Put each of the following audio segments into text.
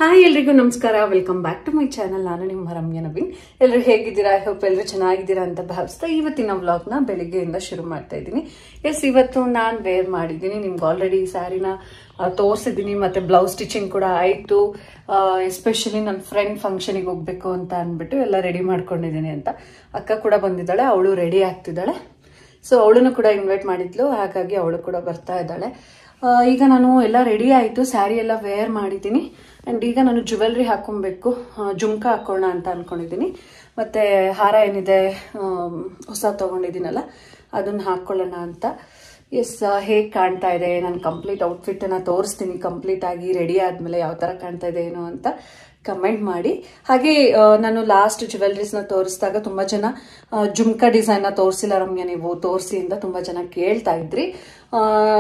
Hi ಎಲ್ರಿಗೂ ನಮಸ್ಕಾರ. Welcome back to my channel. ನಾನು ನಿಮ್ಮ ರಮ್ಯಾ ನವೀನ್. ಎಲ್ಲರೂ ಹೇಗಿದ್ದೀರಾ? ಐ ಹೋಪ್ ಎಲ್ಲರೂ ಚೆನ್ನಾಗಿದ್ದೀರಾ ಅಂತ ಭಾವಿಸ್ತಾ ಇವತ್ತಿನ ವ್ಲಾಗ್ನ ಬೆಳಿಗ್ಗೆಯಿಂದ ಶುರು ಮಾಡ್ತಾ ಇದ್ದೀನಿ. ಇವತ್ತು ನಾನು ವೇರ್ ಮಾಡಿದ್ದೀನಿ. ನಿಮ್ಗೆ ಆಲ್ರೆಡಿ ಈ ಸ್ಯಾರಿನ ತೋರಿಸಿದ್ದೀನಿ, ಮತ್ತೆ ಬ್ಲೌಸ್ ಸ್ಟಿಚಿಂಗ್ ಕೂಡ ಆಯಿತು. ಎಸ್ಪೆಷಲಿ ನನ್ನ ಫ್ರೆಂಡ್ ಫಂಕ್ಷನಿಗೆ ಹೋಗ್ಬೇಕು ಅಂತ ಅಂದ್ಬಿಟ್ಟು ಎಲ್ಲ ರೆಡಿ ಮಾಡ್ಕೊಂಡಿದ್ದೀನಿ ಅಂತ. ಅಕ್ಕ ಕೂಡ ಬಂದಿದ್ದಾಳೆ, ಅವಳು ರೆಡಿ ಆಗ್ತಿದ್ದಾಳೆ. ಸೊ ಅವಳನ್ನು ಕೂಡ ಇನ್ವೈಟ್ ಮಾಡಿದ್ಲು, ಹಾಗಾಗಿ ಅವಳು ಕೂಡ ಬರ್ತಾ ಇದ್ದಾಳೆ. ಈಗ ನಾನು ಎಲ್ಲ ರೆಡಿ ಆಯಿತು, ಸ್ಯಾರಿ ಎಲ್ಲ ವೇರ್ ಮಾಡಿದ್ದೀನಿ. ಆ್ಯಂಡ್ ಈಗ ನಾನು ಜ್ಯುವೆಲ್ರಿ ಹಾಕೊಬೇಕು, ಜುಮ್ಕಾ ಹಾಕೋಣ ಅಂತ ಅಂದ್ಕೊಂಡಿದ್ದೀನಿ. ಮತ್ತು ಹಾರ ಏನಿದೆ ಹೊಸ ತೊಗೊಂಡಿದ್ದೀನಲ್ಲ ಅದನ್ನು ಹಾಕ್ಕೊಳ್ಳೋಣ ಅಂತ. ಹೇಗೆ ಕಾಣ್ತಾ ಇದೆ, ನಾನು ಕಂಪ್ಲೀಟ್ ಔಟ್ಫಿಟ್ಟನ್ನು ತೋರಿಸ್ತೀನಿ. ಕಂಪ್ಲೀಟ್ ಆಗಿ ರೆಡಿ ಆದಮೇಲೆ ಯಾವ ಥರ ಕಾಣ್ತಾ ಇದೆ ಏನೋ ಅಂತ ಕಮೆಂಟ್ ಮಾಡಿ. ಹಾಗೆ ನಾನು ಲಾಸ್ಟ್ ಜ್ಯುವೆಲ್ರೀಸ್ನ ತೋರಿಸಿದಾಗ ತುಂಬ ಜನ ಜುಮ್ಕಾ ಡಿಸೈನ್ನ ತೋರಿಸಿಲ್ಲ ರಮ್ಯಾ ನೀವು ತೋರಿಸಿ ಅಂತ ತುಂಬ ಜನ ಕೇಳ್ತಾ ಇದ್ರಿ.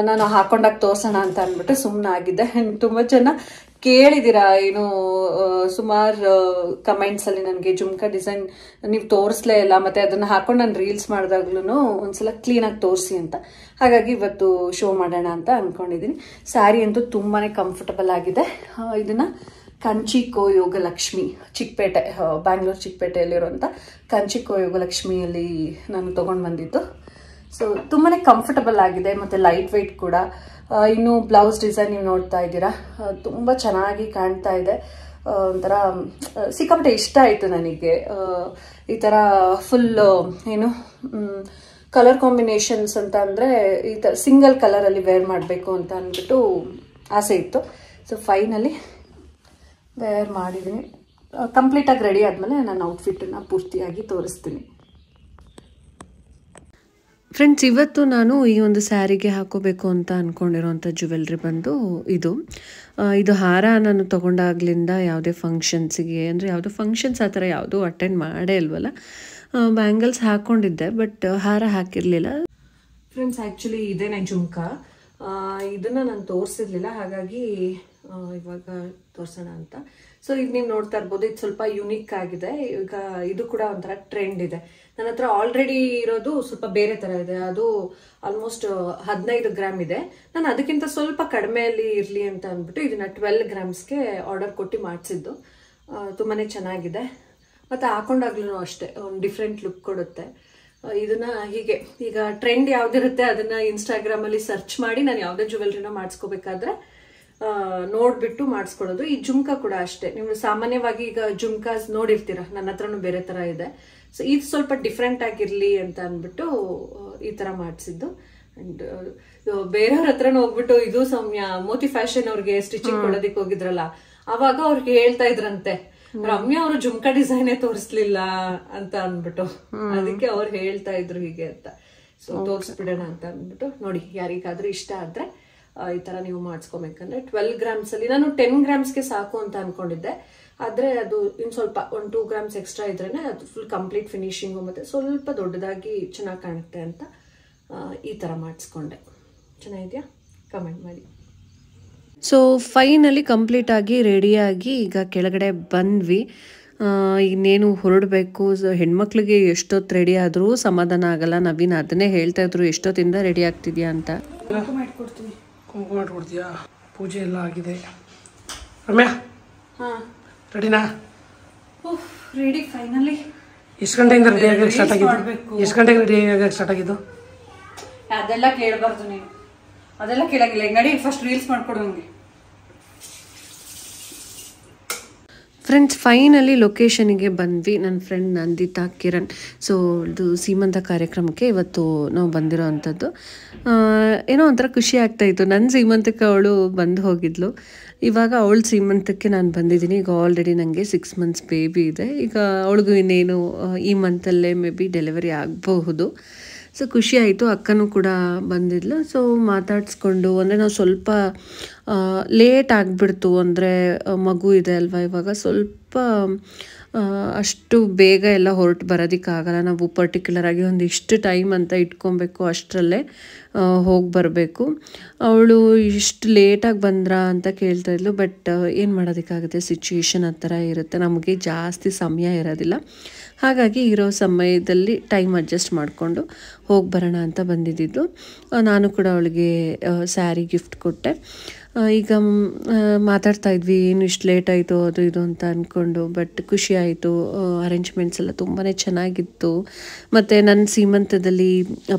ನಾನು ಹಾಕೊಂಡಾಗ ತೋರ್ಸೋಣ ಅಂತ ಅಂದ್ಬಿಟ್ಟು ಸುಮ್ಮನೆ ಆಗಿದ್ದೆ. ತುಂಬ ಜನ ಕೇಳಿದ್ದೀರಾ, ಏನು ಸುಮಾರು ಕಮೆಂಟ್ಸಲ್ಲಿ ನನಗೆ ಜುಮ್ಕಾ ಡಿಸೈನ್ ನೀವು ತೋರಿಸ್ಲೇ ಇಲ್ಲ, ಮತ್ತು ಅದನ್ನು ಹಾಕೊಂಡು ನಾನು ರೀಲ್ಸ್ ಮಾಡಿದಾಗ್ಲೂ ಒಂದ್ಸಲ ಕ್ಲೀನಾಗಿ ತೋರಿಸಿ ಅಂತ. ಹಾಗಾಗಿ ಇವತ್ತು ಶೋ ಮಾಡೋಣ ಅಂತ ಅಂದ್ಕೊಂಡಿದ್ದೀನಿ. ಸ್ಯಾರಿ ಅಂತೂ ತುಂಬಾ ಕಂಫರ್ಟಬಲ್ ಆಗಿದೆ. ಇದನ್ನು ಕಂಚಿ ಕೋಯೋಗಲಕ್ಷ್ಮಿ ಚಿಕ್ಕಪೇಟೆ, ಬ್ಯಾಂಗ್ಳೂರು ಚಿಕ್ಕಪೇಟೆಯಲ್ಲಿರುವಂಥ ಕಂಚಿ ಕೋಯೋಗಲಕ್ಷ್ಮಿಯಲ್ಲಿ ನಾನು ತೊಗೊಂಡು ಬಂದಿದ್ದು. ಸೊ ತುಂಬಾ ಕಂಫರ್ಟಬಲ್ ಆಗಿದೆ ಮತ್ತು ಲೈಟ್ ವೆಯ್ಟ್ ಕೂಡ. ಇನ್ನು ಬ್ಲೌಸ್ ಡಿಸೈನ್ ನೀವು ನೋಡ್ತಾ ಇದ್ದೀರಾ, ತುಂಬ ಚೆನ್ನಾಗಿ ಕಾಣ್ತಾ ಇದೆ. ಒಂಥರ ಸಿಕ್ಕಾಪಟ್ಟೆ ಇಷ್ಟ ಆಯಿತು ನನಗೆ. ಈ ಥರ ಫುಲ್ ಏನು ಕಲರ್ ಕಾಂಬಿನೇಷನ್ಸ್ ಅಂತ ಅಂದರೆ ಈ ಥರ ಸಿಂಗಲ್ ಕಲರಲ್ಲಿ ವೇರ್ ಮಾಡಬೇಕು ಅಂತ ಅಂದ್ಬಿಟ್ಟು ಆಸೆ ಇತ್ತು. ಸೊ ಫೈನಲಿ ವೇರ್ ಮಾಡಿದ್ದೀನಿ. ಕಂಪ್ಲೀಟಾಗಿ ರೆಡಿ ಆದಮೇಲೆ ನಾನು ಔಟ್ಫಿಟ್ಟನ್ನು ಪೂರ್ತಿಯಾಗಿ ತೋರಿಸ್ತೀನಿ. ಫ್ರೆಂಡ್ಸ್, ಇವತ್ತು ನಾನು ಈ ಒಂದು ಸ್ಯಾರಿಗೆ ಹಾಕೋಬೇಕು ಅಂತ ಅಂದ್ಕೊಂಡಿರೋಂಥ ಜ್ಯುವೆಲ್ರಿ ಬಂದು ಇದು ಹಾರ ನಾನು ತೊಗೊಂಡಾಗ್ಲಿಂದ ಯಾವುದೇ ಫಂಕ್ಷನ್ಸಿಗೆ, ಅಂದರೆ ಯಾವುದೋ ಫಂಕ್ಷನ್ಸ್ ಆ ಥರ ಯಾವುದೂ ಅಟೆಂಡ್ ಮಾಡೇ ಇಲ್ವಲ್ಲ. ಬ್ಯಾಂಗಲ್ಸ್ ಹಾಕ್ಕೊಂಡಿದ್ದೆ, ಬಟ್ ಹಾರ ಹಾಕಿರಲಿಲ್ಲ. ಫ್ರೆಂಡ್ಸ್, ಆ್ಯಕ್ಚುಲಿ ಇದೇನೆ ಜುಮ್ಕಾ. ಇದನ್ನು ನಾನು ತೋರಿಸಿರ್ಲಿಲ್ಲ, ಹಾಗಾಗಿ ಇವಾಗ ತೋರಿಸೋಣ ಅಂತ. ಸೊ ಈಗ ನೀವು ನೋಡ್ತಾ ಇರ್ಬೋದು, ಇದು ಸ್ವಲ್ಪ ಯುನೀಕ್ ಆಗಿದೆ. ಈಗ ಇದು ಕೂಡ ಒಂಥರ ಟ್ರೆಂಡ್ ಇದೆ. ನನ್ನ ಹತ್ರ ಆಲ್ರೆಡಿ ಇರೋದು ಸ್ವಲ್ಪ ಬೇರೆ ಥರ ಇದೆ. ಅದು ಆಲ್ಮೋಸ್ಟ್ 15 ಗ್ರಾಮ್ ಇದೆ. ನಾನು ಅದಕ್ಕಿಂತ ಸ್ವಲ್ಪ ಕಡಿಮೆಯಲ್ಲಿ ಇರಲಿ ಅಂತ ಅಂದ್ಬಿಟ್ಟು ಇದನ್ನ 12 ಗ್ರಾಮ್ಸ್ಗೆ ಆರ್ಡರ್ ಕೊಟ್ಟು ಮಾಡಿಸಿದ್ದು. ತುಂಬಾ ಚೆನ್ನಾಗಿದೆ, ಮತ್ತು ಹಾಕೊಂಡಾಗ್ಲೂ ಅಷ್ಟೇ ಒಂದು ಡಿಫ್ರೆಂಟ್ ಲುಕ್ ಕೊಡುತ್ತೆ. ಇದನ್ನ ಹೀಗೆ ಈಗ ಟ್ರೆಂಡ್ ಯಾವ್ದಿರುತ್ತೆ ಅದನ್ನ ಇನ್ಸ್ಟಾಗ್ರಾಮಲ್ಲಿ ಸರ್ಚ್ ಮಾಡಿ ನಾನು ಯಾವುದೇ ಜ್ಯುವೆಲ್ರಿನ ಮಾಡಿಸ್ಕೋಬೇಕಾದ್ರೆ ನೋಡ್ಬಿಟ್ಟು ಮಾಡಿಸ್ಕೊಳ್ಳೋದು. ಈ ಜುಮ್ಕಾ ಕೂಡ ಅಷ್ಟೇ. ನೀವು ಸಾಮಾನ್ಯವಾಗಿ ಈಗ ಜುಮ್ಕಾಸ್ ನೋಡಿರ್ತೀರ, ನನ್ನ ಹತ್ರನೂ ಬೇರೆ ತರ ಇದೆ. ಸೊ ಇದು ಸ್ವಲ್ಪ ಡಿಫ್ರೆಂಟ್ ಆಗಿರ್ಲಿ ಅಂತ ಅಂದ್ಬಿಟ್ಟು ಈ ತರ ಮಾಡಿಸಿದ್ದು. ಅಂಡ್ ಬೇರೆಯವ್ರ ಹತ್ರನೂ ಹೋಗ್ಬಿಟ್ಟು ಇದು ಸೌಮ್ಯ ಮೋತಿ ಫ್ಯಾಷನ್ ಅವ್ರಿಗೆ ಸ್ಟಿಚಿಂಗ್ ಕೊಡೋದಿಕ್ ಹೋಗಿದ್ರಲ್ಲ, ಅವಾಗ ಅವ್ರಿಗೆ ಹೇಳ್ತಾ ಇದ್ರಂತೆ, ರಮ್ಯಾ ಅವರು ಜುಮ್ಕಾ ಡಿಸೈನೇ ತೋರಿಸ್ಲಿಲ್ಲ ಅಂತ ಅಂದ್ಬಿಟ್ಟು. ಅದಕ್ಕೆ ಅವ್ರು ಹೇಳ್ತಾ ಇದ್ರು ಹೀಗೆ ಅಂತ. ಸೊ ತೋರಿಸ್ಬಿಡೋಣ ಅಂತ ಅಂದ್ಬಿಟ್ಟು. ನೋಡಿ, ಯಾರಿಗಾದ್ರೂ ಇಷ್ಟ ಆದ್ರೆ ಈ ತರ ನೀವು ಮಾಡಿಸ್ಕೋಬೇಕಂದ್ರೆ 12 ಗ್ರಾಮ್ಸ್ ಅಲ್ಲಿ, ನಾನು 10 ಗ್ರಾಮ್ಸ್ಗೆ ಸಾಕು ಅಂತ ಅನ್ಕೊಂಡಿದ್ದೆ. ಆದ್ರೆ ಅದು ಇನ್ ಸ್ವಲ್ಪ 2 ಗ್ರಾಮ್ಸ್ ಎಕ್ಸ್ಟ್ರಾ ಇದ್ರೇನೆ ಅದು ಫುಲ್ ಕಂಪ್ಲೀಟ್ ಫಿನಿಶಿಂಗು ಮತ್ತೆ ಸ್ವಲ್ಪ ದೊಡ್ಡದಾಗಿ ಚೆನ್ನಾಗಿ ಕಾಣುತ್ತೆ ಅಂತ ಈ ತರ ಮಾಡಿಸ್ಕೊಂಡೆ. ಚೆನ್ನಾಗಿದ್ಯಾ? ಕಮೆಂಟ್ ಮಾಡಿ. ಸೊ ಫೈನಲಿ ಕಂಪ್ಲೀಟಾಗಿ ರೆಡಿಯಾಗಿ ಈಗ ಕೆಳಗಡೆ ಬಂದ್ವಿ. ಇನ್ನೇನು ಹೊರಡಬೇಕು. ಹೆಣ್ಮಕ್ಳಿಗೆ ಎಷ್ಟೊತ್ತು ರೆಡಿ ಆದರೂ ಸಮಾಧಾನ ಆಗಲ್ಲ. ನವೀನ್ ಅದನ್ನೇ ಹೇಳ್ತಾ ಇದ್ರು, ಎಷ್ಟೊತ್ತಿಂದ ರೆಡಿ ಆಗ್ತಿದ್ಯಾ ಅಂತ. ಕುಂಕುಮ ಇಟ್ಕೊಡ್ತೀಯಾ? ಪೂಜೆ ಎಲ್ಲ ಆಗಿದೆ. ರಮ್ಯಾ ರೆಡಿನಾ? Ready finally. ಎಷ್ಟು ಗಂಟೆಯಿಂದ ರೆಡಿ ಆಗಕ್ಕೆ ಸ್ಟಾರ್ಟ್ ಆಗಿದ್ದು? ಎಷ್ಟು ಗಂಟೆಗೆ ರೆಡಿ ಆಗಕ್ಕೆ ಸ್ಟಾರ್ಟ್ ಆಗಿದ್ದು? ಅದೆಲ್ಲ ಕೇಳಬಾರ್ದು ನೀನು, ಅದೆಲ್ಲ ಕೇಳಂಗಿಲ್ಲ. ನಡಿ ಫಸ್ಟ್ ರೀಲ್ಸ್ ಮಾಡ್ಕೊಡು ನನಗೆ. ಫ್ರೆಂಡ್ಸ್, ಫೈನಲಿ ಲೊಕೇಶನಿಗೆ ಬಂದ್ವಿ. ನನ್ನ ಫ್ರೆಂಡ್ ನಂದಿತಾ ಕಿರಣ್. ಸೊ ಇದು ಸೀಮಂತ ಕಾರ್ಯಕ್ರಮಕ್ಕೆ ಇವತ್ತು ನಾವು ಬಂದಿರೋ ಅಂಥದ್ದು. ಏನೋ ಒಂಥರ ಖುಷಿ ಆಗ್ತಾಯಿತ್ತು. ನನ್ನ ಸೀಮಂತಕ್ಕೆ ಅವಳು ಬಂದು ಹೋಗಿದ್ಲು. ಇವಾಗ ಅವಳ ಸೀಮಂತಕ್ಕೆ ನಾನು ಬಂದಿದ್ದೀನಿ. ಈಗ ಆಲ್ರೆಡಿ ನನಗೆ 6 ಮಂತ್ಸ್ ಬೇಬಿ ಇದೆ. ಈಗ ಅವಳಿಗೂ ಇನ್ನೇನು ಈ ಮಂತಲ್ಲೇ ಮೇ ಬಿ ಡೆಲಿವರಿ ಆಗಬಹುದು. ಸೊ ಖುಷಿ ಆಯಿತು. ಅಕ್ಕನೂ ಕೂಡ ಬಂದಿದ್ಲು. ಸೊ ಮಾತಾಡಿಸ್ಕೊಂಡು, ಅಂದರೆ ನಾವು ಸ್ವಲ್ಪ ಲೇಟ್ ಆಗಿಬಿಡ್ತು. ಅಂದರೆ ಮಗು ಇದೆ ಅಲ್ವಾ, ಇವಾಗ ಸ್ವಲ್ಪ ಅಷ್ಟು ಬೇಗ ಎಲ್ಲ ಹೊರಟು ಬರೋದಕ್ಕಾಗಲ್ಲ. ನಾವು ಪರ್ಟಿಕ್ಯುಲರಾಗಿ ಒಂದಿಷ್ಟು ಟೈಮ್ ಅಂತ ಇಟ್ಕೊಬೇಕು, ಅಷ್ಟರಲ್ಲೇ ಹೋಗಿ ಬರಬೇಕು. ಅವಳು ಇಷ್ಟು ಲೇಟಾಗಿ ಬಂದ್ರಾ ಅಂತ ಕೇಳ್ತಾ ಇದ್ಲು. ಬಟ್ ಏನು ಮಾಡೋದಕ್ಕಾಗುತ್ತೆ, ಸಿಚುವೇಶನ್ ಆ ಥರ ಇರುತ್ತೆ. ನಮಗೆ ಜಾಸ್ತಿ ಸಮಯ ಇರೋದಿಲ್ಲ. ಹಾಗಾಗಿ ಇರೋ ಸಮಯದಲ್ಲಿ ಟೈಮ್ ಅಡ್ಜಸ್ಟ್ ಮಾಡಿಕೊಂಡು ಹೋಗಿ ಬರೋಣ ಅಂತ ಬಂದಿದ್ದು. ನಾನು ಕೂಡ ಅವಳಿಗೆ ಸ್ಯಾರಿ ಗಿಫ್ಟ್ ಕೊಟ್ಟೆ. ಈಗ ಮಾತಾಡ್ತಾ ಇದ್ವಿ, ಏನು ಇಷ್ಟು ಲೇಟ್ ಆಯಿತು ಅದು ಇದು ಅಂತ ಅಂದ್ಕೊಂಡು. ಬಟ್ ಖುಷಿ ಆಯಿತು. ಅರೇಂಜ್ಮೆಂಟ್ಸ್ ಎಲ್ಲ ತುಂಬಾ ಚೆನ್ನಾಗಿತ್ತು. ಮತ್ತು ನನ್ನ ಸೀಮಂತದಲ್ಲಿ